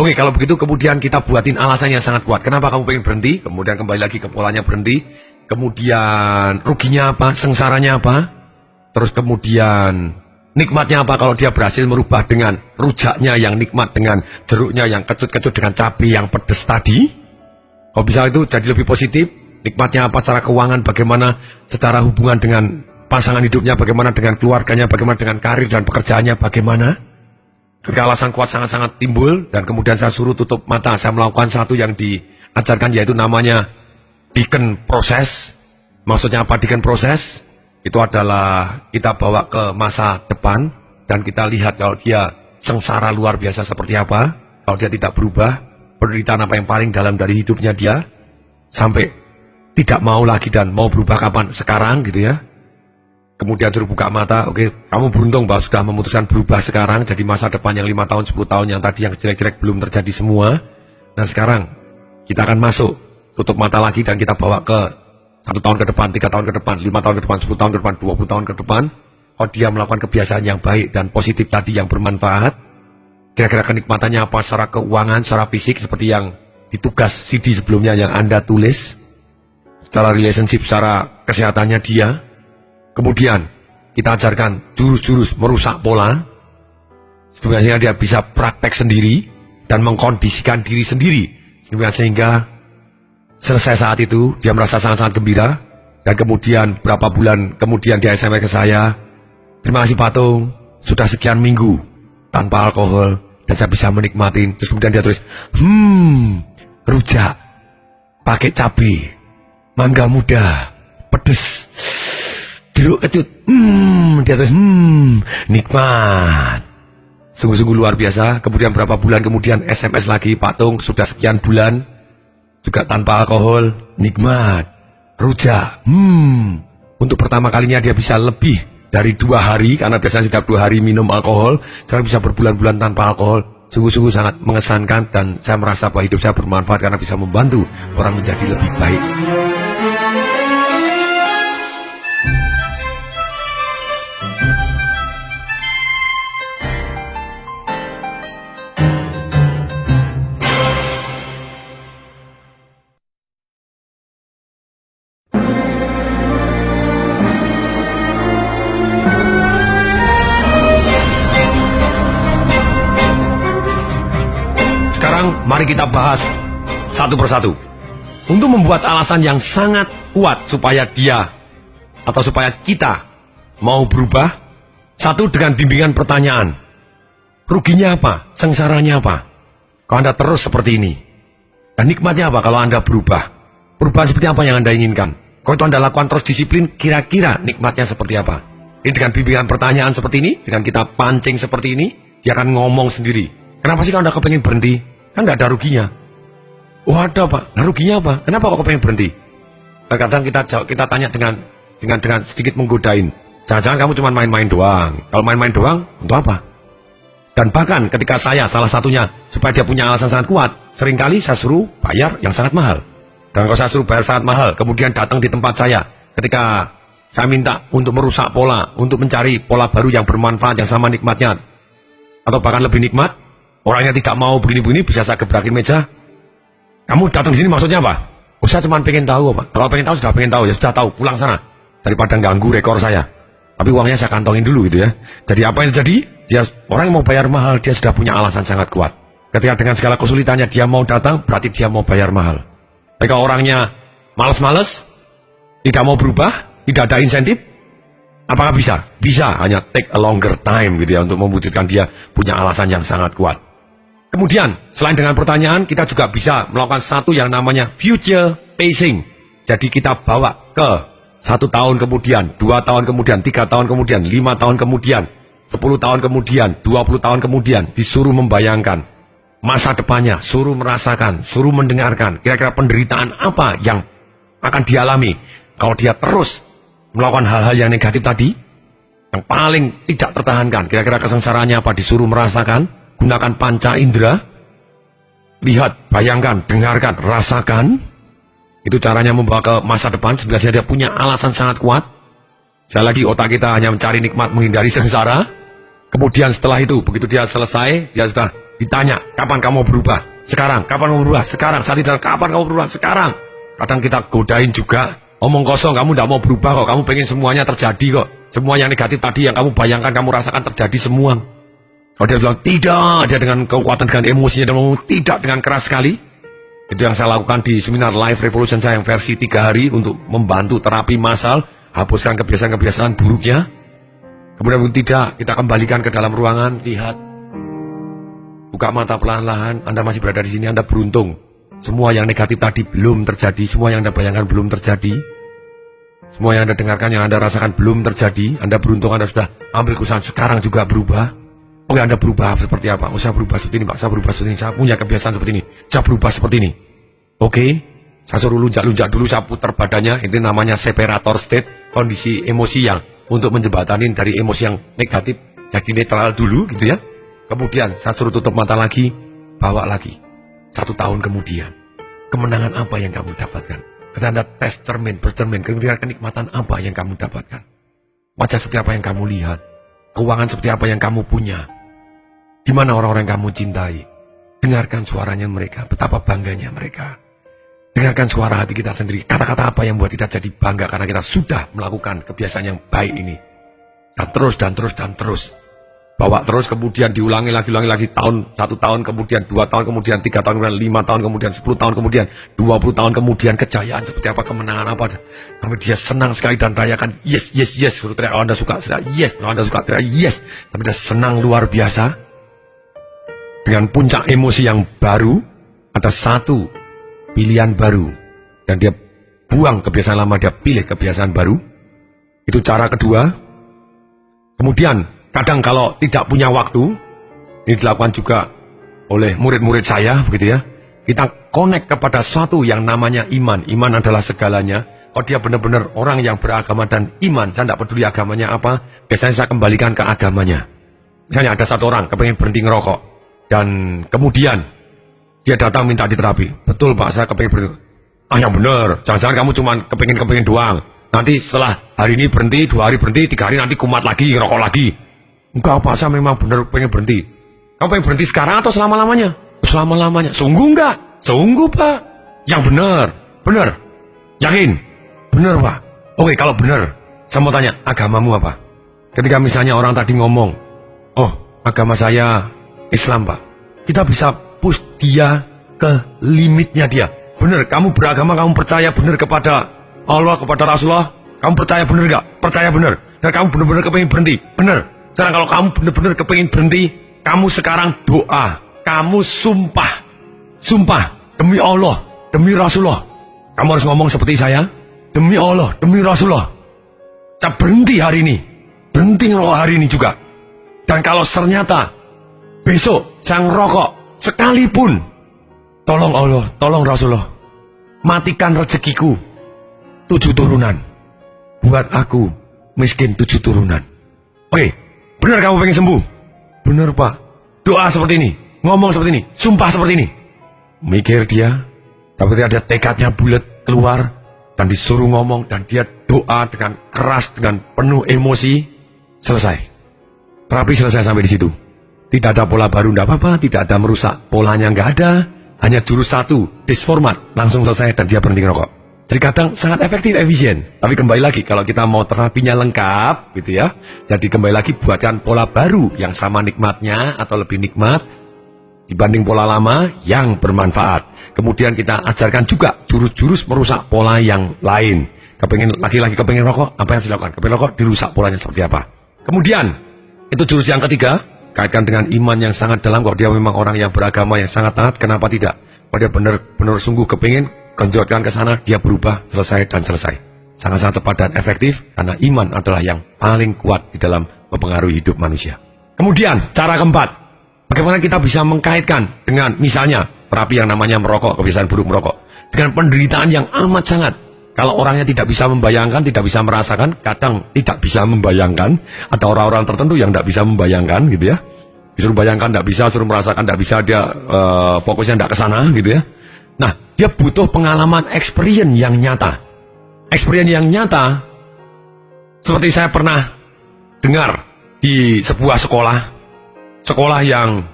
Oke, kalau begitu kemudian kita buatin alasan yang sangat kuat. Kenapa kamu pengen berhenti? Kemudian kembali lagi ke polanya berhenti. Kemudian ruginya apa? Sengsaranya apa? Terus kemudian nikmatnya apa kalau dia berhasil merubah dengan rujaknya yang nikmat, dengan jeruknya yang kecut-kecut, dengan cabai yang pedas tadi. Kalau bisa itu jadi lebih positif. Nikmatnya apa secara keuangan, bagaimana secara hubungan dengan pasangan hidupnya, bagaimana dengan keluarganya, bagaimana dengan karir dan pekerjaannya, bagaimana. Ketika alasan kuat sangat-sangat timbul, dan kemudian saya suruh tutup mata, saya melakukan satu yang diajarkan, yaitu namanya Deacon Process. Maksudnya apa Deacon Process? Itu adalah kita bawa ke masa depan dan kita lihat kalau dia sengsara luar biasa seperti apa, kalau dia tidak berubah, penderitaan apa yang paling dalam dari hidupnya dia, sampai tidak mau lagi dan mau berubah kapan? Sekarang gitu ya. Kemudian suruh buka mata, oke, kamu beruntung bahwa sudah memutuskan berubah sekarang, jadi masa depan yang 5 tahun, 10 tahun yang tadi yang jelek-jelek belum terjadi semua. Nah sekarang kita akan masuk, tutup mata lagi dan kita bawa ke 1 tahun ke depan, 3 tahun ke depan, 5 tahun ke depan, 10 tahun ke depan, 20 tahun ke depan. Kalau dia melakukan kebiasaan yang baik dan positif tadi yang bermanfaat, kira-kira kenikmatannya apa secara keuangan, secara fisik, seperti yang di tugas CD sebelumnya yang Anda tulis. secara relationship, secara kesehatannya dia. Kemudian kita ajarkan jurus-jurus merusak pola, sehingga dia bisa praktek sendiri dan mengkondisikan diri sendiri, sehingga selesai saat itu dia merasa sangat-sangat gembira. Dan kemudian berapa bulan kemudian dia SMS ke saya, terima kasih Patung, sudah sekian minggu tanpa alkohol dan saya bisa menikmatin. Terus kemudian dia tulis, rujak pakai cabai, mangga muda, pedes, jeruk kecut, dia tulis, nikmat. Sungguh-sungguh luar biasa. Kemudian berapa bulan kemudian SMS lagi, Patung sudah sekian bulan juga tanpa alkohol, nikmat, rujak. Untuk pertama kalinya dia bisa lebih dari 2 hari, karena biasanya setiap 2 hari minum alkohol, sekarang bisa berbulan-bulan tanpa alkohol. Sungguh-sungguh sangat mengesankan dan saya merasa bahwa hidup saya bermanfaat karena bisa membantu orang menjadi lebih baik. Mari kita bahas satu persatu untuk membuat alasan yang sangat kuat supaya dia atau supaya kita mau berubah. Satu, dengan bimbingan pertanyaan. Ruginya apa? Sengsaranya apa? Kalau Anda terus seperti ini. Dan nikmatnya apa kalau Anda berubah? Perubahan seperti apa yang Anda inginkan? Kalau itu Anda lakukan terus disiplin, kira-kira nikmatnya seperti apa? Ini dengan bimbingan pertanyaan seperti ini, dengan kita pancing seperti ini, dia akan ngomong sendiri. Kenapa sih kalau Anda kepengen berhenti? Kan nggak ada ruginya. Oh ada Pak, nah ruginya apa? Kenapa kok pengen berhenti? Terkadang kita tanya dengan sedikit menggodain. Jangan-jangan kamu cuma main-main doang. Kalau main-main doang, untuk apa? Dan bahkan ketika saya salah satunya, supaya dia punya alasan sangat kuat, seringkali saya suruh bayar yang sangat mahal. Dan kalau saya suruh bayar sangat mahal, kemudian datang di tempat saya, ketika saya minta untuk merusak pola, untuk mencari pola baru yang bermanfaat, yang sama nikmatnya, atau bahkan lebih nikmat, orangnya tidak mau begini-begini, bisa saya gebrakin meja. Kamu datang di sini maksudnya apa? Oh, saya cuma pengen tahu, Pak. Kalau pengen tahu, sudah pengen tahu, ya sudah tahu, pulang sana. Daripada ganggu rekor saya. Tapi uangnya saya kantongin dulu gitu ya. Jadi apa yang terjadi? Orang yang mau bayar mahal, dia sudah punya alasan sangat kuat. Ketika dengan segala kesulitannya dia mau datang, berarti dia mau bayar mahal. Jika orangnya malas-malas, tidak mau berubah, tidak ada insentif, apakah bisa? Bisa, hanya take a longer time gitu ya, untuk mewujudkan dia punya alasan yang sangat kuat. Kemudian, selain dengan pertanyaan, kita juga bisa melakukan satu yang namanya future pacing. Jadi kita bawa ke 1 tahun kemudian, 2 tahun kemudian, 3 tahun kemudian, 5 tahun kemudian, 10 tahun kemudian, 20 tahun kemudian, disuruh membayangkan masa depannya, suruh merasakan, suruh mendengarkan, kira-kira penderitaan apa yang akan dialami kalau dia terus melakukan hal-hal yang negatif tadi, yang paling tidak tertahankan, kira-kira kesengsaraannya apa, disuruh merasakan. Gunakan panca indera, lihat, bayangkan, dengarkan, rasakan. Itu caranya membawa ke masa depan. Sebenarnya dia punya alasan sangat kuat. Sekali lagi, otak kita hanya mencari nikmat, menghindari sengsara. Kemudian setelah itu, begitu dia selesai, dia sudah ditanya, kapan kamu berubah? Sekarang. Kapan kamu berubah? Sekarang. Saat itu, kapan kamu berubah? Sekarang. Kadang kita godain juga, omong kosong, kamu tidak mau berubah kok, kamu pengen semuanya terjadi kok. Semua yang negatif tadi yang kamu bayangkan, kamu rasakan terjadi semua. Kalau dia bilang tidak, dia dengan kekuatan, dengan emosinya, dia ngomong tidak dengan keras sekali. Itu yang saya lakukan di seminar Life Revolution saya yang versi 3 hari untuk membantu terapi massal, hapuskan kebiasaan-kebiasaan buruknya. Kemudian tidak, kita kembalikan ke dalam ruangan, lihat, buka mata perlahan-lahan, Anda masih berada di sini, Anda beruntung. Semua yang negatif tadi belum terjadi, semua yang Anda bayangkan belum terjadi. Semua yang Anda dengarkan, yang Anda rasakan belum terjadi. Anda beruntung, Anda sudah ambil keputusan sekarang juga berubah. Oke, Anda berubah seperti apa? Oh, saya berubah seperti ini, Pak. Saya berubah seperti ini. Saya punya kebiasaan seperti ini. Saya berubah seperti ini. Oke, saya suruh lunjak-lunjak dulu, saya putar badannya. Itu namanya separator state, kondisi emosi yang untuk menjembatanin dari emosi yang negatif jadi netral dulu gitu ya. Kemudian saya suruh tutup mata lagi, bawa lagi. 1 tahun kemudian, kemenangan apa yang kamu dapatkan? Ketika Anda tes cermin, bercermin, kira-kira kenikmatan apa yang kamu dapatkan? Wajah seperti apa yang kamu lihat? Keuangan seperti apa yang kamu punya? Di mana orang-orang yang kamu cintai? Dengarkan suaranya mereka, betapa bangganya mereka. Dengarkan suara hati kita sendiri. Kata-kata apa yang membuat kita jadi bangga karena kita sudah melakukan kebiasaan yang baik ini. Dan terus. Bawa terus, kemudian diulangi lagi, satu tahun kemudian, 2 tahun kemudian, 3 tahun kemudian, 5 tahun kemudian, 10 tahun kemudian, 20 tahun kemudian, kejayaan seperti apa, kemenangan apa. Sampai dia senang sekali dan rayakan, yes. Suruh teriak, kalau Anda suka, teriak yes. Kalau Anda suka, teriak yes. Tapi dia senang luar biasa. Dengan puncak emosi yang baru, ada satu pilihan baru. Dan dia buang kebiasaan lama, dia pilih kebiasaan baru. Itu cara kedua. Kemudian, kadang kalau tidak punya waktu, ini dilakukan juga oleh murid-murid saya, begitu ya. Kita connect kepada sesuatu yang namanya iman. Iman adalah segalanya. Kalau dia benar-benar orang yang beragama dan iman, saya tidak peduli agamanya apa, biasanya saya kembalikan ke agamanya. Misalnya ada satu orang kepengen berhenti ngerokok, dan kemudian dia datang minta diterapi. Betul Pak, saya kepengen berhenti. Yang benar, jangan-jangan kamu cuma kepengen doang. Nanti setelah hari ini berhenti, 2 hari berhenti, 3 hari nanti kumat lagi, ngerokok lagi. Enggak Pak, saya memang benar pengen berhenti. Kamu pengen berhenti sekarang atau selama-lamanya? Selama-lamanya. Sungguh enggak? Sungguh Pak. Yang benar. Yakin? Benar Pak. Oke, kalau benar, saya mau tanya, agamamu apa? Ketika misalnya orang tadi ngomong, oh agama saya Islam Pak. Kita bisa push dia ke limitnya dia. Benar, kamu beragama, kamu percaya benar kepada Allah, kepada Rasulullah. Kamu percaya benar enggak? Percaya benar. Dan kamu benar-benar kepengen berhenti. Benar. Sekarang kalau kamu benar-benar kepingin berhenti, kamu sekarang doa, kamu sumpah demi Allah, demi Rasulullah. Kamu harus ngomong seperti saya, demi Allah, demi Rasulullah. Saya berhenti hari ini, berhenti ngerokok hari ini juga. Dan kalau ternyata besok saya ngerokok sekalipun, tolong Allah, tolong Rasulullah, matikan rezekiku 7 turunan, buat aku miskin 7 turunan. Oke. Benar kamu pengen sembuh? Benar Pak. Doa seperti ini, ngomong seperti ini, sumpah seperti ini. Mikir dia, tapi ada tekadnya bulat keluar, dan disuruh ngomong, dan dia doa dengan keras, dengan penuh emosi. Selesai. Terapi selesai sampai di situ. Tidak ada pola baru, tidak apa-apa. Tidak ada merusak, polanya nggak ada. Hanya jurus satu, disformat, langsung selesai, dan dia berhenti ngerokok. Jadi kadang sangat efektif, efisien. Tapi kembali lagi, kalau kita mau terapinya lengkap, gitu ya. Jadi kembali lagi, buatkan pola baru yang sama nikmatnya atau lebih nikmat dibanding pola lama yang bermanfaat. Kemudian kita ajarkan juga jurus-jurus merusak pola yang lain. Kepengen laki-laki kepengen rokok, apa yang harus dilakukan? Kepengen rokok, dirusak polanya seperti apa? Kemudian, itu jurus yang ketiga, kaitkan dengan iman yang sangat dalam. Kalau dia memang orang yang beragama yang sangat taat, kenapa tidak? Kalau dia benar-benar sungguh kepengen genjotkan ke sana, dia berubah, selesai dan selesai. Sangat-sangat cepat dan efektif, karena iman adalah yang paling kuat di dalam mempengaruhi hidup manusia. Kemudian, cara keempat, bagaimana kita bisa mengkaitkan dengan misalnya terapi yang namanya merokok, kebiasaan buruk merokok, dengan penderitaan yang amat sangat. Kalau orangnya tidak bisa membayangkan, tidak bisa merasakan, kadang tidak bisa membayangkan, ada orang-orang tertentu yang tidak bisa membayangkan, gitu ya. Disuruh bayangkan tidak bisa, suruh merasakan tidak bisa, dia fokusnya tidak ke sana, gitu ya. Nah, dia butuh pengalaman experience yang nyata. Experience yang nyata, seperti saya pernah dengar di sebuah sekolah yang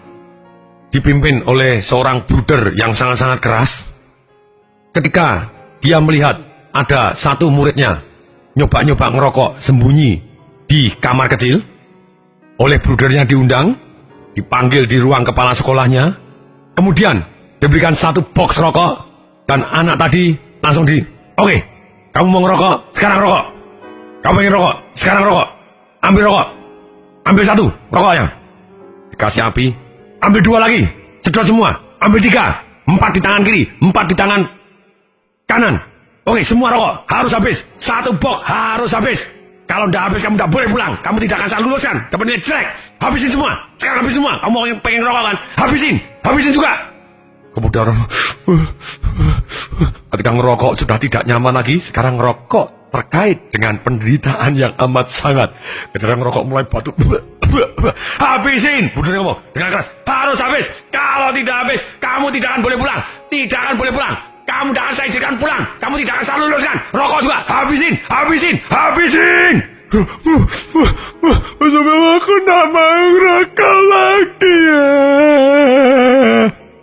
dipimpin oleh seorang bruder yang sangat-sangat keras. Ketika dia melihat ada satu muridnya nyoba-nyoba ngerokok sembunyi di kamar kecil, oleh brudernya diundang, dipanggil di ruang kepala sekolahnya, kemudian diberikan satu box rokok, dan anak tadi langsung oke, kamu mau ngerokok, sekarang rokok. Kamu ingin rokok, sekarang rokok. Ambil rokok, ambil satu rokoknya. Dikasih api, ambil 2 lagi, sedot semua, ambil 3, 4 di tangan kiri, 4 di tangan kanan. Oke, semua rokok harus habis, 1 box harus habis. Kalau tidak habis, kamu tidak boleh pulang. Kamu tidak akan saya luluskan, dapat nilai jelek. Habisin semua, sekarang habis semua. Kamu mau yang pengen rokok kan? Habisin juga. Kemudian orang ketika ngerokok sudah tidak nyaman lagi, sekarang ngerokok terkait dengan penderitaan yang amat sangat. Ketika ngerokok mulai batuk, habisin. Budaya ngomong dengan keras, harus habis. Kalau tidak habis, kamu tidak akan boleh pulang. Tidak akan boleh pulang. Kamu tidak akan saya izinkan pulang. Kamu tidak akan saya luluskan. Rokok juga, habisin. Sampai aku tidak mau rokok lagi ya.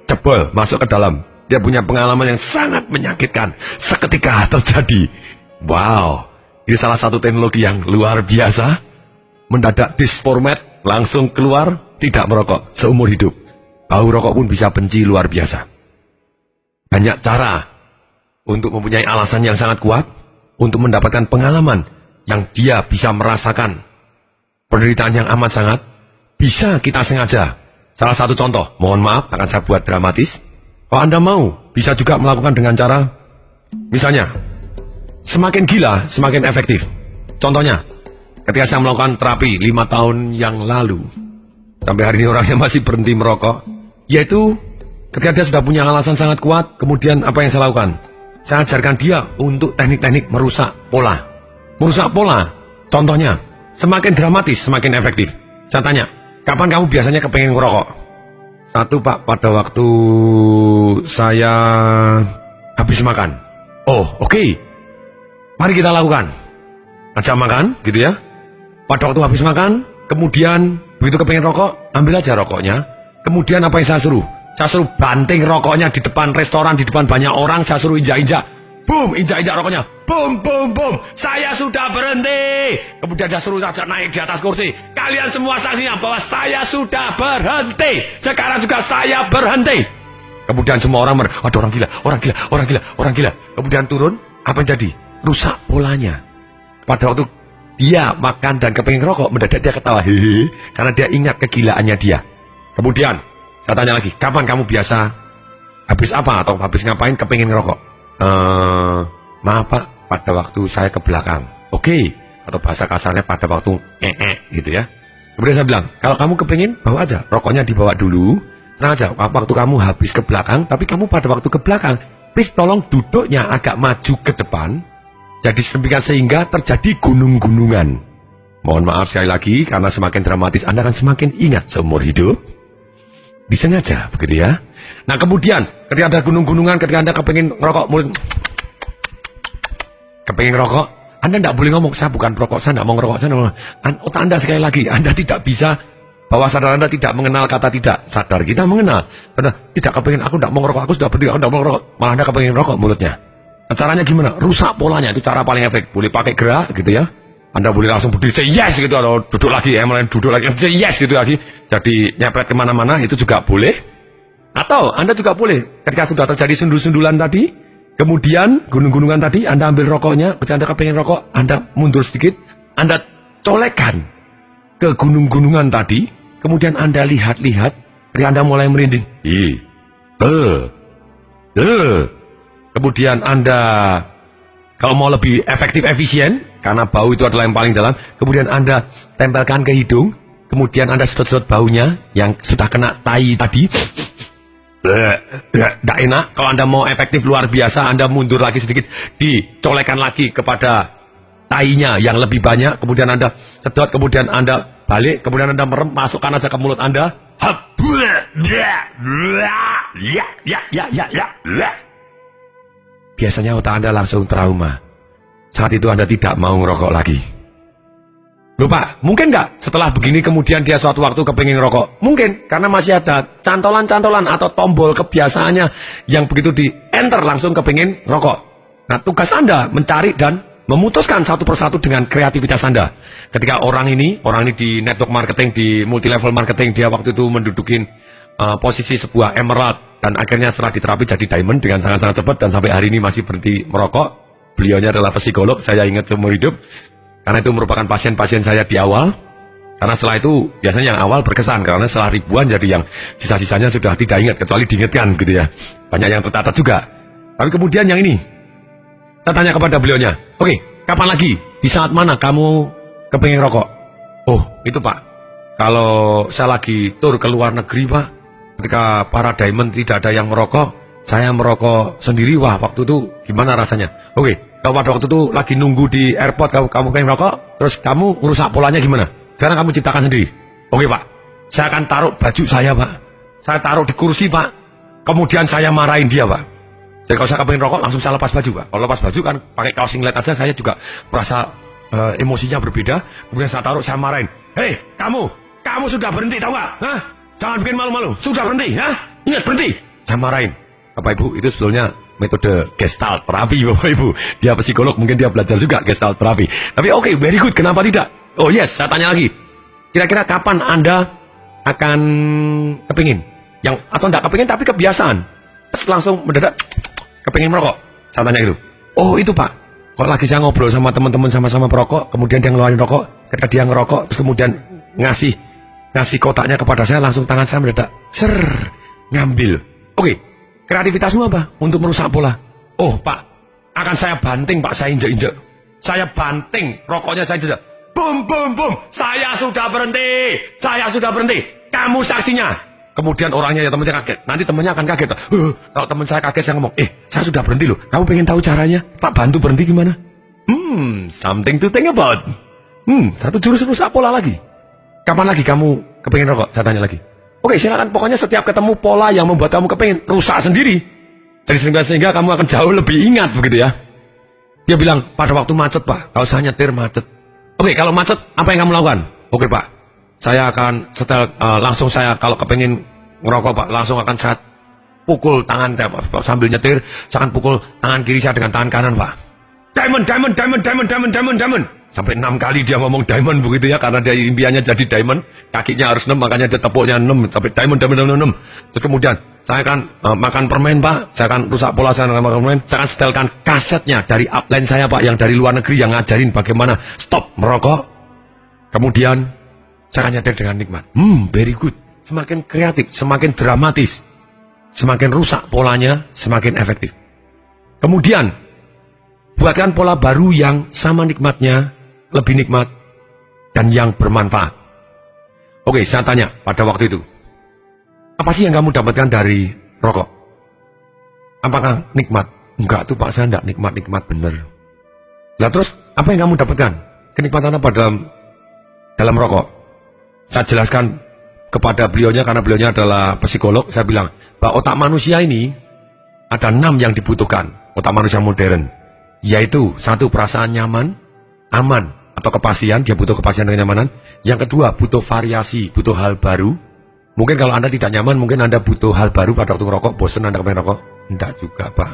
Jebol masuk ke dalam dia punya pengalaman yang sangat menyakitkan. Seketika terjadi. Wow, ini salah satu teknologi yang luar biasa. Mendadak disformat, langsung keluar, tidak merokok seumur hidup. Bau rokok pun bisa benci luar biasa. Banyak cara untuk mempunyai alasan yang sangat kuat, untuk mendapatkan pengalaman yang dia bisa merasakan penderitaan yang amat sangat, bisa kita sengaja. Salah satu contoh, mohon maaf akan saya buat dramatis. Kalau Anda mau, bisa juga melakukan dengan cara, misalnya, semakin gila, semakin efektif. Contohnya, ketika saya melakukan terapi 5 tahun yang lalu, sampai hari ini orangnya masih berhenti merokok, yaitu ketika dia sudah punya alasan sangat kuat, kemudian apa yang saya lakukan? Saya ajarkan dia untuk teknik-teknik merusak pola. Merusak pola, contohnya, semakin dramatis, semakin efektif. Saya tanya, kapan kamu biasanya kepengen ngerokok? Satu Pak, pada waktu saya habis makan. Oh, oke. Mari kita lakukan. Ajak makan, gitu ya. Pada waktu habis makan, kemudian begitu kepengen rokok, ambil aja rokoknya. Kemudian apa yang saya suruh? Saya suruh banting rokoknya di depan restoran, di depan banyak orang, saya suruh injak-injak. Boom, injak-injak rokoknya. Boom, boom, boom. Saya sudah berhenti. Kemudian saya suruh saja naik di atas kursi. Kalian semua saksinya bahwa saya sudah berhenti. Sekarang juga saya berhenti. Kemudian semua orang ada orang gila, orang gila, orang gila, orang gila. Kemudian turun, apa yang jadi? Rusak polanya. Pada waktu dia makan dan kepengen rokok, mendadak dia ketawa. Hehehe, karena dia ingat kegilaannya dia. Kemudian, saya tanya lagi, kapan kamu biasa habis apa atau habis ngapain kepengen ngerokok? Maaf Pak, pada waktu saya ke belakang. Oke, atau bahasa kasarnya pada waktu gitu ya. Kemudian saya bilang, kalau kamu kepengen, bawa aja. Rokoknya dibawa dulu. Tenang aja, waktu kamu habis ke belakang, tapi kamu pada waktu ke belakang, please tolong duduknya agak maju ke depan. Jadi sedemikian sehingga terjadi gunung-gunungan. Mohon maaf sekali lagi, karena semakin dramatis Anda akan semakin ingat seumur hidup. Disengaja, begitu ya. Nah kemudian, ketika ada gunung-gunungan, ketika Anda kepengen ngerokok, mulut kepengen ngerokok, Anda tidak boleh ngomong, saya bukan perokok, saya tidak mau ngerokok, saya tidak mau. Otak Anda sekali lagi, Anda tidak bisa, bawah sadar Anda tidak mengenal kata tidak. Sadar kita mengenal. Anda tidak kepengen, aku tidak mau ngerokok, aku sudah berhenti, aku tidak mau ngerokok. Malah Anda kepengen ngerokok mulutnya. Nah, caranya gimana? Rusak polanya, itu cara paling efektif. Boleh pakai gerak, gitu ya. Anda boleh langsung berdiri, say yes gitu, atau duduk lagi, duduk lagi, say yes gitu lagi. Jadi nyepret kemana-mana, itu juga boleh. Atau Anda juga boleh, ketika sudah terjadi sundul-sundulan tadi, kemudian gunung-gunungan tadi, Anda ambil rokoknya, ketika Anda kepengen rokok, Anda mundur sedikit, Anda colekkan ke gunung-gunungan tadi, kemudian Anda lihat-lihat, ketika Anda mulai merinding, kemudian Anda, kalau mau lebih efektif efisien, karena bau itu adalah yang paling dalam, kemudian Anda tempelkan ke hidung, kemudian Anda sedot-sedot baunya yang sudah kena tai tadi. Tidak enak. Kalau Anda mau efektif luar biasa, Anda mundur lagi sedikit, dicolekkan lagi kepada tainya yang lebih banyak, kemudian Anda sedot, kemudian Anda balik, kemudian Anda merem, masukkan aja ke mulut Anda. Biasanya otak Anda langsung trauma. Saat itu Anda tidak mau ngerokok lagi. Loh Pak, mungkin nggak setelah begini kemudian dia suatu waktu kepengen ngerokok? Mungkin, karena masih ada cantolan-cantolan atau tombol kebiasaannya yang begitu di enter langsung kepengen rokok. Nah tugas Anda mencari dan memutuskan satu persatu dengan kreativitas Anda. Ketika orang ini di network marketing, di multi level marketing, dia waktu itu mendudukin posisi sebuah emerald. Dan akhirnya setelah diterapi jadi diamond dengan sangat-sangat cepat dan sampai hari ini masih berhenti merokok. Beliaunya adalah psikolog, saya ingat seumur hidup. Karena itu merupakan pasien-pasien saya di awal. Karena setelah itu biasanya yang awal berkesan. Karena setelah ribuan jadi yang sisa-sisanya sudah tidak ingat. Kecuali diingatkan gitu ya. Banyak yang tercatat juga. Tapi kemudian yang ini. Saya tanya kepada beliaunya. Oke, kapan lagi? Di saat mana kamu kepengen rokok? Oh, itu Pak. Kalau saya lagi tur ke luar negeri Pak. Ketika para diamond tidak ada yang merokok. Saya merokok sendiri, wah waktu itu gimana rasanya? Oke, kalau pada waktu itu lagi nunggu di airport, kamu pengen merokok, terus kamu ngerusak polanya gimana? Sekarang kamu ciptakan sendiri. Oke Pak, saya akan taruh baju saya Pak. Saya taruh di kursi Pak. Kemudian saya marahin dia Pak. Jadi kalau saya pengen rokok, langsung saya lepas baju Pak. Kalau lepas baju kan pakai kaos singlet aja, saya juga merasa emosinya berbeda. Kemudian saya taruh, saya marahin. Hei, kamu sudah berhenti tahu nggak? Hah? Jangan bikin malu-malu. Sudah berhenti, hah? Ingat berhenti. Saya marahin. Bapak Ibu, itu sebetulnya metode gestalt terapi Bapak Ibu. Dia psikolog, mungkin dia belajar juga gestalt terapi. Tapi oke, very good, kenapa tidak? Oh yes, saya tanya lagi. Kira-kira kapan Anda akan kepingin? Atau enggak kepingin tapi kebiasaan? Terus langsung mendadak kepingin merokok. Saya tanya gitu. Oh itu Pak, kalau lagi saya ngobrol sama teman-teman sama-sama perokok, kemudian dia ngeluarin rokok, ketika dia ngerokok, terus kemudian ngasih kotaknya kepada saya, langsung tangan saya mendadak ngambil. Oke, kreativitasmu apa untuk merusak pola? Oh Pak, akan saya banting Pak, saya injek-injek. Saya banting, rokoknya saya injek. Bum, bum, bum, saya sudah berhenti. Kamu saksinya. Kemudian orangnya ya temannya kaget. Nanti temannya akan kaget. Kalau teman saya kaget, saya ngomong, saya sudah berhenti loh. Kamu pengen tahu caranya? Tak bantu berhenti gimana? Something to think about. Satu jurus rusak pola lagi. Kapan lagi kamu kepengen rokok? Saya tanya lagi. Oke, silakan. Pokoknya setiap ketemu pola yang membuat kamu kepengen, rusak sendiri. Jadi sehingga kamu akan jauh lebih ingat begitu ya. Dia bilang, pada waktu macet Pak, kalau saya nyetir macet. Oke, kalau macet, apa yang kamu lakukan? Oke Pak, saya akan langsung saya kalau kepengen ngerokok Pak, langsung akan saya pukul tangan saya Pak, sambil nyetir, saya akan pukul tangan kiri saya dengan tangan kanan Pak. Diamond. Sampai 6 kali dia ngomong diamond begitu ya, karena dia impiannya jadi diamond, kakinya harus 6, makanya dia tepuknya 6, sampai diamond. Terus kemudian, saya akan makan permen Pak, saya akan rusak pola saya makan permen, saya akan setelkan kasetnya dari upline saya Pak, yang dari luar negeri yang ngajarin bagaimana stop merokok. Kemudian, saya akan nyetir dengan nikmat. Very good. Semakin kreatif, semakin dramatis, semakin rusak polanya, semakin efektif. Kemudian, buatkan pola baru yang sama nikmatnya, lebih nikmat, dan yang bermanfaat. Oke, saya tanya pada waktu itu, apa sih yang kamu dapatkan dari rokok? Apakah nikmat? Enggak tuh Pak, saya enggak nikmat bener. Lah terus, apa yang kamu dapatkan? Kenikmatan apa dalam rokok? Saya jelaskan kepada beliaunya, karena beliaunya adalah psikolog. Saya bilang, bahwa otak manusia ini ada 6 yang dibutuhkan, otak manusia modern. Yaitu, 1, perasaan nyaman, aman, atau kepastian, dia butuh kepastian dan kenyamanan. Yang kedua, butuh variasi, butuh hal baru. Mungkin kalau Anda tidak nyaman, mungkin Anda butuh hal baru pada waktu ngerokok, bosan Anda kepengen rokok. Enggak juga Pak,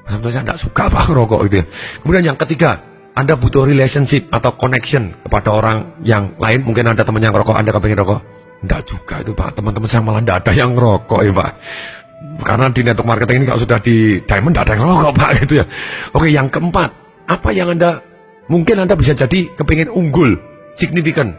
sebenarnya saya enggak suka Pak ngerokok gitu ya. Kemudian yang ketiga, Anda butuh relationship atau connection kepada orang yang lain. Mungkin Anda temannya ngerokok, Anda kepengen rokok. Enggak juga itu Pak, teman-teman saya malah enggak ada yang ngerokok ya Pak. Karena di network marketing ini kalau sudah di diamond enggak ada yang ngerokok Pak gitu ya. Oke, yang keempat, apa yang mungkin Anda bisa jadi kepingin unggul, signifikan.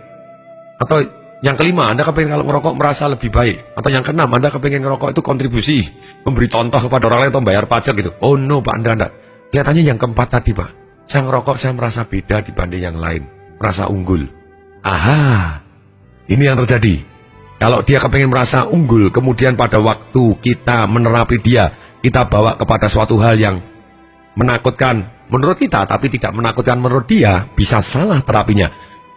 Atau yang kelima, Anda kepingin kalau ngerokok merasa lebih baik. Atau yang keenam, Anda kepingin ngerokok itu kontribusi, memberi contoh kepada orang lain atau bayar pajak gitu. Oh no Pak, Anda. Kelihatannya yang keempat tadi Pak, saya ngerokok saya merasa beda dibanding yang lain, merasa unggul. Aha, ini yang terjadi. Kalau dia kepingin merasa unggul, kemudian pada waktu kita menerapi dia, kita bawa kepada suatu hal yang menakutkan menurut kita, tapi tidak menakutkan menurut dia, bisa salah terapinya.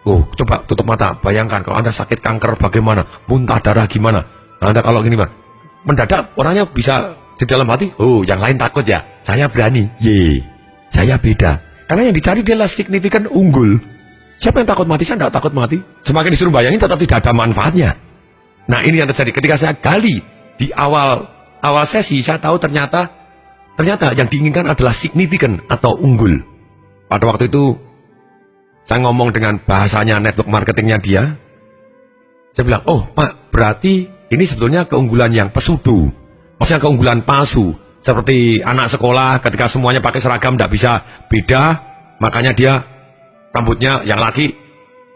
Oh, coba tutup mata, bayangkan kalau Anda sakit kanker bagaimana, muntah darah gimana. Nah, Anda kalau gini Pak, mendadak orangnya bisa di dalam hati, oh yang lain takut ya, saya berani, saya beda. Karena yang dicari dia adalah signifikan unggul. Siapa yang takut mati? Saya tidak takut mati. Semakin disuruh bayangin tetap tidak ada manfaatnya. Nah ini yang terjadi ketika saya gali di awal sesi, saya tahu ternyata yang diinginkan adalah signifikan atau unggul. Pada waktu itu saya ngomong dengan bahasanya network marketingnya dia. Saya bilang, oh Pak, berarti ini sebetulnya keunggulan yang pesudu. Maksudnya keunggulan palsu. Seperti anak sekolah ketika semuanya pakai seragam tidak bisa beda, makanya dia rambutnya yang laki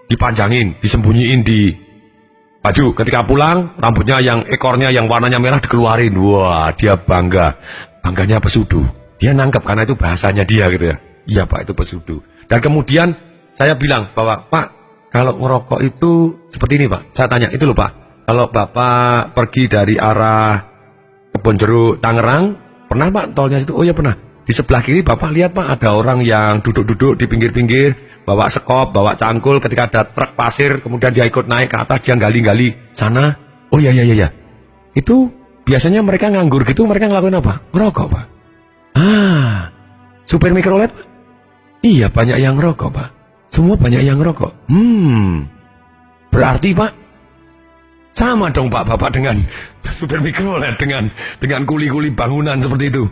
dipanjangin, disembunyiin di baju. Ketika pulang, rambutnya yang ekornya yang warnanya merah dikeluarin. Wah, dia bangganya pesudu. Dia nangkep karena itu bahasanya dia gitu ya. Iya Pak, itu pesudu. Dan kemudian saya bilang bahwa Pak, kalau ngerokok itu seperti ini Pak. Saya tanya, itu loh Pak, kalau Bapak pergi dari arah Kebonjeruk Tangerang, pernah Pak tolnya situ? Oh ya pernah. Di sebelah kiri Bapak lihat Pak, ada orang yang duduk-duduk di pinggir-pinggir, bawa sekop, bawa cangkul. Ketika ada truk pasir, kemudian dia ikut naik ke atas, dia gali-gali sana. Oh iya. Itu biasanya mereka nganggur gitu, mereka ngelakuin apa? Ngerokok Pak. Supir mikrolet Pak? Iya, banyak yang ngerokok Pak. Semua banyak yang ngerokok. Berarti Pak, Sama dong Pak, Bapak dengan supir mikrolet, dengan kuli-kuli bangunan seperti itu.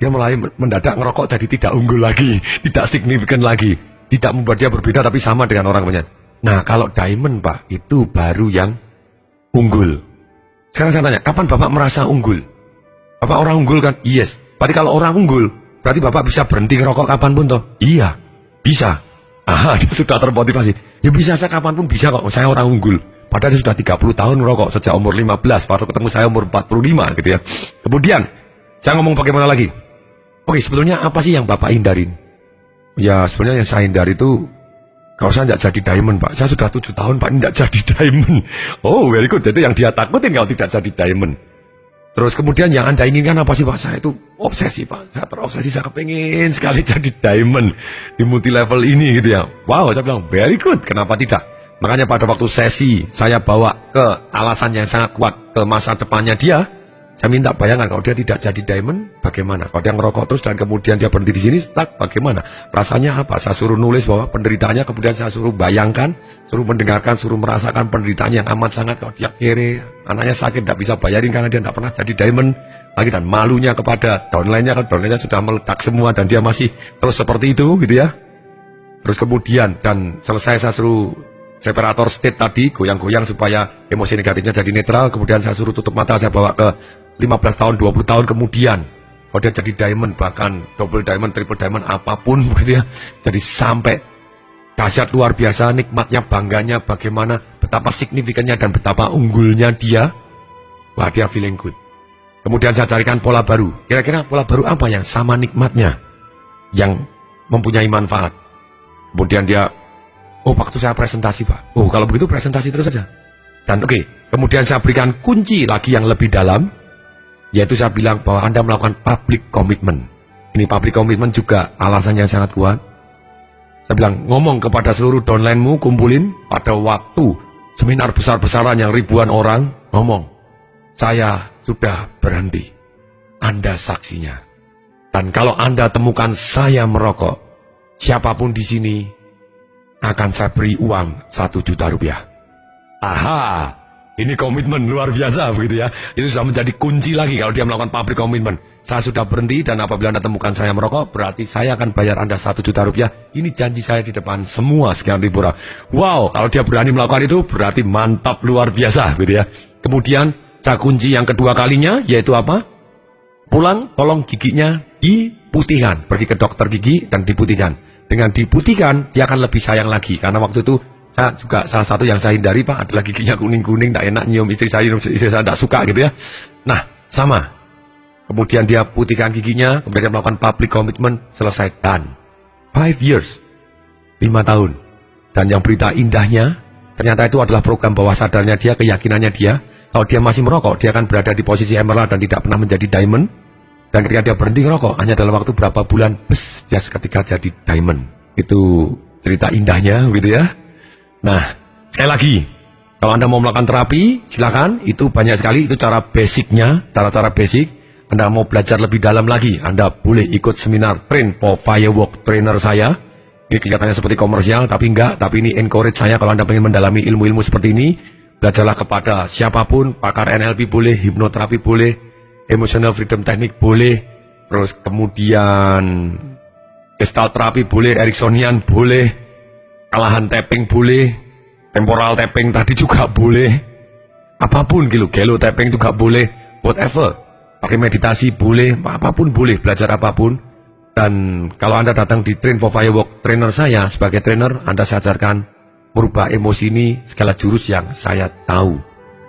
Dia mulai mendadak ngerokok jadi tidak unggul lagi, tidak signifikan lagi, tidak membuat dia berbeda tapi sama dengan orang banyak. Nah kalau diamond Pak, itu baru yang unggul. Sekarang saya tanya, kapan Bapak merasa unggul? Bapak orang unggul kan? Yes. Berarti kalau orang unggul, berarti Bapak bisa berhenti ngerokok kapanpun toh? Iya, bisa. Dia sudah termotivasi. Ya bisa, saya kapanpun bisa kok, saya orang unggul. Padahal dia sudah 30 tahun ngerokok sejak umur 15, waktu ketemu saya umur 45 gitu ya. Kemudian, saya ngomong bagaimana lagi? Oke, sebetulnya apa sih yang Bapak hindarin? Ya, sebenarnya yang saya hindari itu, kalau saya tidak jadi diamond Pak, saya sudah 7 tahun Pak, tidak jadi diamond. Oh, very good, itu yang dia takutin kalau tidak jadi diamond. Terus kemudian yang Anda inginkan apa sih Pak? Saya itu obsesi Pak, saya terobsesi, saya kepengen sekali jadi diamond di multi level ini gitu ya. Wow, saya bilang very good, kenapa tidak? Makanya pada waktu sesi saya bawa ke alasan yang sangat kuat ke masa depannya dia. Saya minta bayangkan kalau dia tidak jadi diamond, bagaimana? Kalau dia ngerokok terus dan kemudian dia berhenti di sini, stuck, bagaimana? Rasanya apa? Saya suruh nulis bahwa penderitaannya, kemudian saya suruh bayangkan, suruh mendengarkan, suruh merasakan penderitaan yang amat sangat. Kalau dia kere, anaknya sakit, tidak bisa bayarin karena dia tidak pernah jadi diamond lagi, dan malunya kepada downline-nya, kan downline-nya sudah meledak semua dan dia masih terus seperti itu gitu ya. Terus kemudian, dan selesai saya suruh separator state tadi, goyang-goyang supaya emosi negatifnya jadi netral. Kemudian saya suruh tutup mata, saya bawa ke 15 tahun, 20 tahun kemudian. Kalau dia jadi diamond, bahkan double diamond, triple diamond, apapun gitu ya. Jadi sampai dahsyat luar biasa, nikmatnya, bangganya, bagaimana, betapa signifikannya dan betapa unggulnya dia. Wah, dia feeling good. Kemudian saya carikan pola baru. Kira-kira pola baru apa yang sama nikmatnya, yang mempunyai manfaat. Kemudian dia, oh waktu saya presentasi Pak, oh kalau begitu presentasi terus saja. Dan oke, kemudian saya berikan kunci lagi yang lebih dalam, yaitu saya bilang bahwa Anda melakukan public commitment. Ini public commitment juga alasannya sangat kuat. Saya bilang, ngomong kepada seluruh downline-mu, kumpulin pada waktu seminar besar-besaran yang ribuan orang, ngomong, saya sudah berhenti, Anda saksinya. Dan kalau Anda temukan saya merokok, siapapun di sini akan saya beri uang 1 juta rupiah. Aha, ini komitmen luar biasa begitu ya. Itu sudah menjadi kunci lagi kalau dia melakukan public commitment. Saya sudah berhenti dan apabila Anda temukan saya merokok, berarti saya akan bayar Anda 1 juta rupiah. Ini janji saya di depan semua sekian ribu orang. Wow, kalau dia berani melakukan itu berarti mantap luar biasa gitu ya. Kemudian saya kunci yang kedua kalinya, yaitu apa? Pulang, tolong giginya diputihkan. Pergi ke dokter gigi dan diputihkan. Dengan diputihkan, dia akan lebih sayang lagi. Karena waktu itu saya juga salah satu yang saya hindari Pak adalah giginya kuning-kuning, tak enak nyium istri saya tidak suka gitu ya. Nah, sama. Kemudian dia putihkan giginya, kemudian dia melakukan public commitment, selesai, done. 5 years, 5 tahun. Dan yang berita indahnya, ternyata itu adalah program bawah sadarnya dia, keyakinannya dia. Kalau dia masih merokok, dia akan berada di posisi emerald dan tidak pernah menjadi diamond. Dan ketika dia berhenti merokok, hanya dalam waktu berapa bulan, dia seketika jadi diamond. Itu cerita indahnya gitu ya. Nah, sekali lagi, kalau Anda mau melakukan terapi, silakan. Itu banyak sekali, itu cara basicnya, cara-cara basic. Anda mau belajar lebih dalam lagi, Anda boleh ikut seminar Train for Firework Trainer saya. Ini kelihatannya seperti komersial, tapi enggak. Tapi ini encourage saya kalau Anda ingin mendalami ilmu-ilmu seperti ini. Belajarlah kepada siapapun, pakar NLP boleh, hipnoterapi boleh, emotional freedom technique boleh, terus kemudian gestalt terapi boleh, Ericksonian boleh, kalahan tapping boleh, temporal tapping tadi juga boleh, apapun gitu, gelo tapping juga boleh, whatever, pakai meditasi boleh, apapun boleh, belajar apapun. Dan kalau Anda datang di Train for Firework Trainer saya, sebagai trainer, Anda saya ajarkan merubah emosi ini segala jurus yang saya tahu.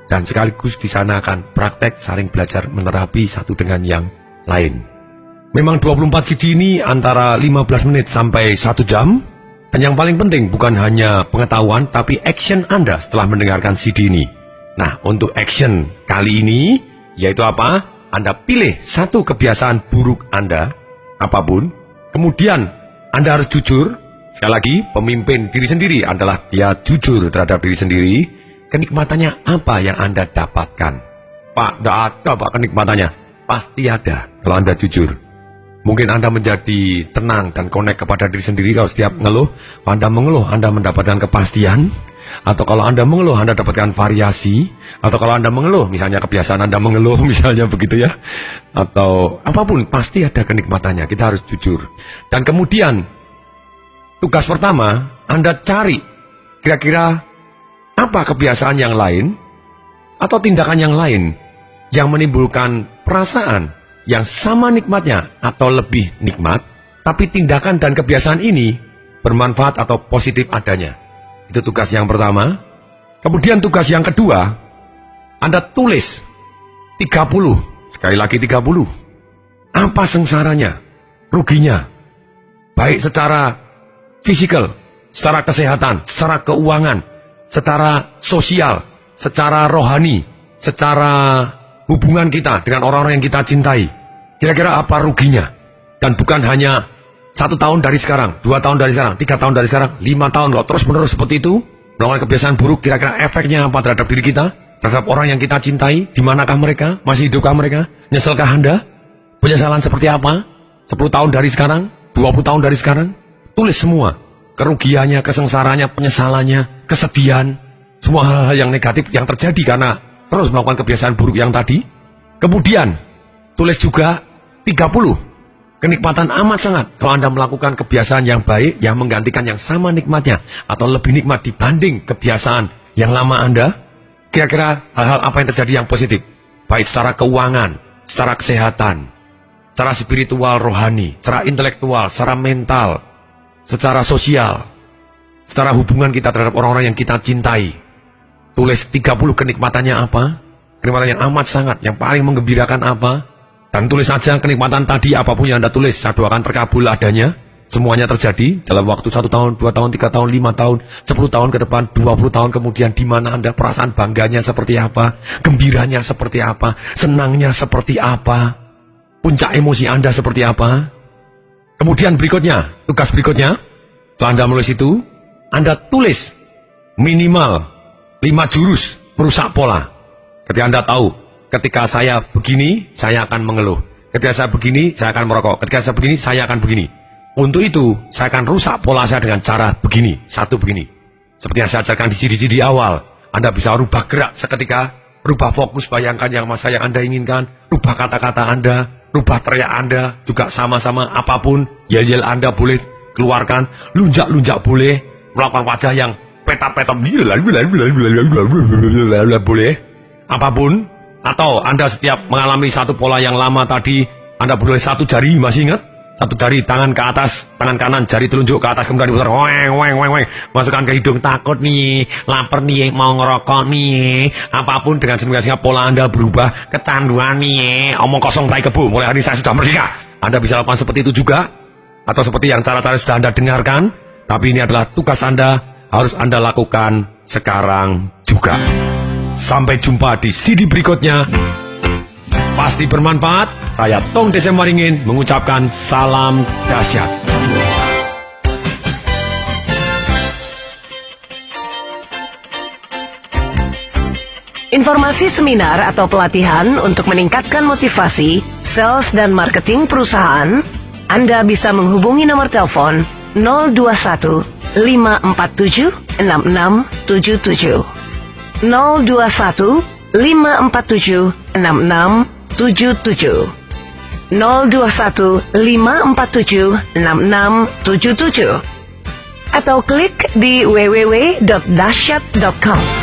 Dan sekaligus di sana akan praktek saling belajar menerapi satu dengan yang lain. Memang 24 CD ini antara 15 menit sampai 1 jam. Dan yang paling penting bukan hanya pengetahuan, tapi action Anda setelah mendengarkan CD ini. Nah, untuk action kali ini, yaitu apa? Anda pilih satu kebiasaan buruk Anda, apapun. Kemudian, Anda harus jujur. Sekali lagi, pemimpin diri sendiri adalah dia jujur terhadap diri sendiri. Kenikmatannya apa yang Anda dapatkan? Pak, tidak ada Pak kenikmatannya. Pasti ada kalau Anda jujur. Mungkin Anda menjadi tenang dan connect kepada diri sendiri kalau setiap ngeluh. Anda mengeluh, Anda mendapatkan kepastian. Atau kalau Anda mengeluh, Anda dapatkan variasi. Atau kalau Anda mengeluh, misalnya kebiasaan Anda mengeluh, misalnya begitu ya. Atau apapun, pasti ada kenikmatannya. Kita harus jujur. Dan kemudian, tugas pertama, Anda cari kira-kira apa kebiasaan yang lain atau tindakan yang lain yang menimbulkan perasaan yang sama nikmatnya atau lebih nikmat, tapi tindakan dan kebiasaan ini bermanfaat atau positif adanya. Itu tugas yang pertama. Kemudian tugas yang kedua, Anda tulis 30, sekali lagi 30. Apa sengsaranya, ruginya, baik secara fisikal, secara kesehatan, secara keuangan, secara sosial, secara rohani, secara hubungan kita dengan orang-orang yang kita cintai. Kira-kira apa ruginya? Dan bukan hanya 1 tahun dari sekarang, 2 tahun dari sekarang, 3 tahun dari sekarang, 5 tahun, kalau terus-menerus seperti itu, melakukan kebiasaan buruk, kira-kira efeknya apa terhadap diri kita, terhadap orang yang kita cintai, di manakah mereka, masih hidupkah mereka, nyeselkah Anda, penyesalan seperti apa, 10 tahun dari sekarang, 20 tahun dari sekarang, tulis semua, kerugiannya, kesengsaranya, penyesalannya, kesedihan, semua hal-hal yang negatif yang terjadi karena terus melakukan kebiasaan buruk yang tadi. Kemudian, tulis juga 30. Kenikmatan amat sangat kalau Anda melakukan kebiasaan yang baik yang menggantikan yang sama nikmatnya atau lebih nikmat dibanding kebiasaan yang lama Anda. Kira-kira hal-hal apa yang terjadi yang positif? Baik secara keuangan, secara kesehatan, secara spiritual, rohani, secara intelektual, secara mental, secara sosial, secara hubungan kita terhadap orang-orang yang kita cintai. Tulis 30 kenikmatannya apa? Kenikmatan yang amat sangat, yang paling menggembirakan apa? Dan tulis saja kenikmatan tadi, apapun yang Anda tulis, saya doakan terkabul adanya. Semuanya terjadi dalam waktu 1 tahun, 2 tahun, 3 tahun, 5 tahun, 10 tahun ke depan, 20 tahun kemudian, di mana Anda perasaan bangganya seperti apa, gembiranya seperti apa, senangnya seperti apa, puncak emosi Anda seperti apa. Kemudian berikutnya, tugas berikutnya, setelah Anda menulis itu, Anda tulis minimal 5 jurus merusak pola. Ketika Anda tahu, ketika saya begini, saya akan mengeluh. Ketika saya begini, saya akan merokok. Ketika saya begini, saya akan begini. Untuk itu, saya akan rusak pola saya dengan cara begini. 1 begini. Seperti yang saya ajarkan di CD di awal. Anda bisa rubah gerak seketika, rubah fokus, bayangkan yang masa yang Anda inginkan, rubah kata-kata Anda, rubah teriak Anda, juga sama-sama apapun, yel-yel Anda boleh keluarkan, lunjak-lunjak boleh, melakukan wajah yang petap-petap, boleh, apapun. Atau Anda setiap mengalami satu pola yang lama tadi, Anda boleh 1 jari, masih ingat? 1 jari, tangan ke atas, tangan kanan, jari telunjuk ke atas, kemudian diputar, weng. Masukkan ke hidung, takut nih, lapar nih, mau ngerokok nih, apapun dengan sehingga pola Anda berubah, kecanduan nih, omong kosong tai kebo, mulai hari ini saya sudah merdeka. Anda bisa lakukan seperti itu juga, atau seperti yang cara-cara sudah Anda dengarkan, tapi ini adalah tugas Anda, harus Anda lakukan sekarang juga. Sampai jumpa di CD berikutnya. Pasti bermanfaat. Saya Tong Desem Waringin mengucapkan salam dahsyat. Informasi seminar atau pelatihan untuk meningkatkan motivasi, sales dan marketing perusahaan, Anda bisa menghubungi nomor telepon 021 547 6677. 021 547 6677. 021 547 6677. Atau klik di www.dahsyat.com.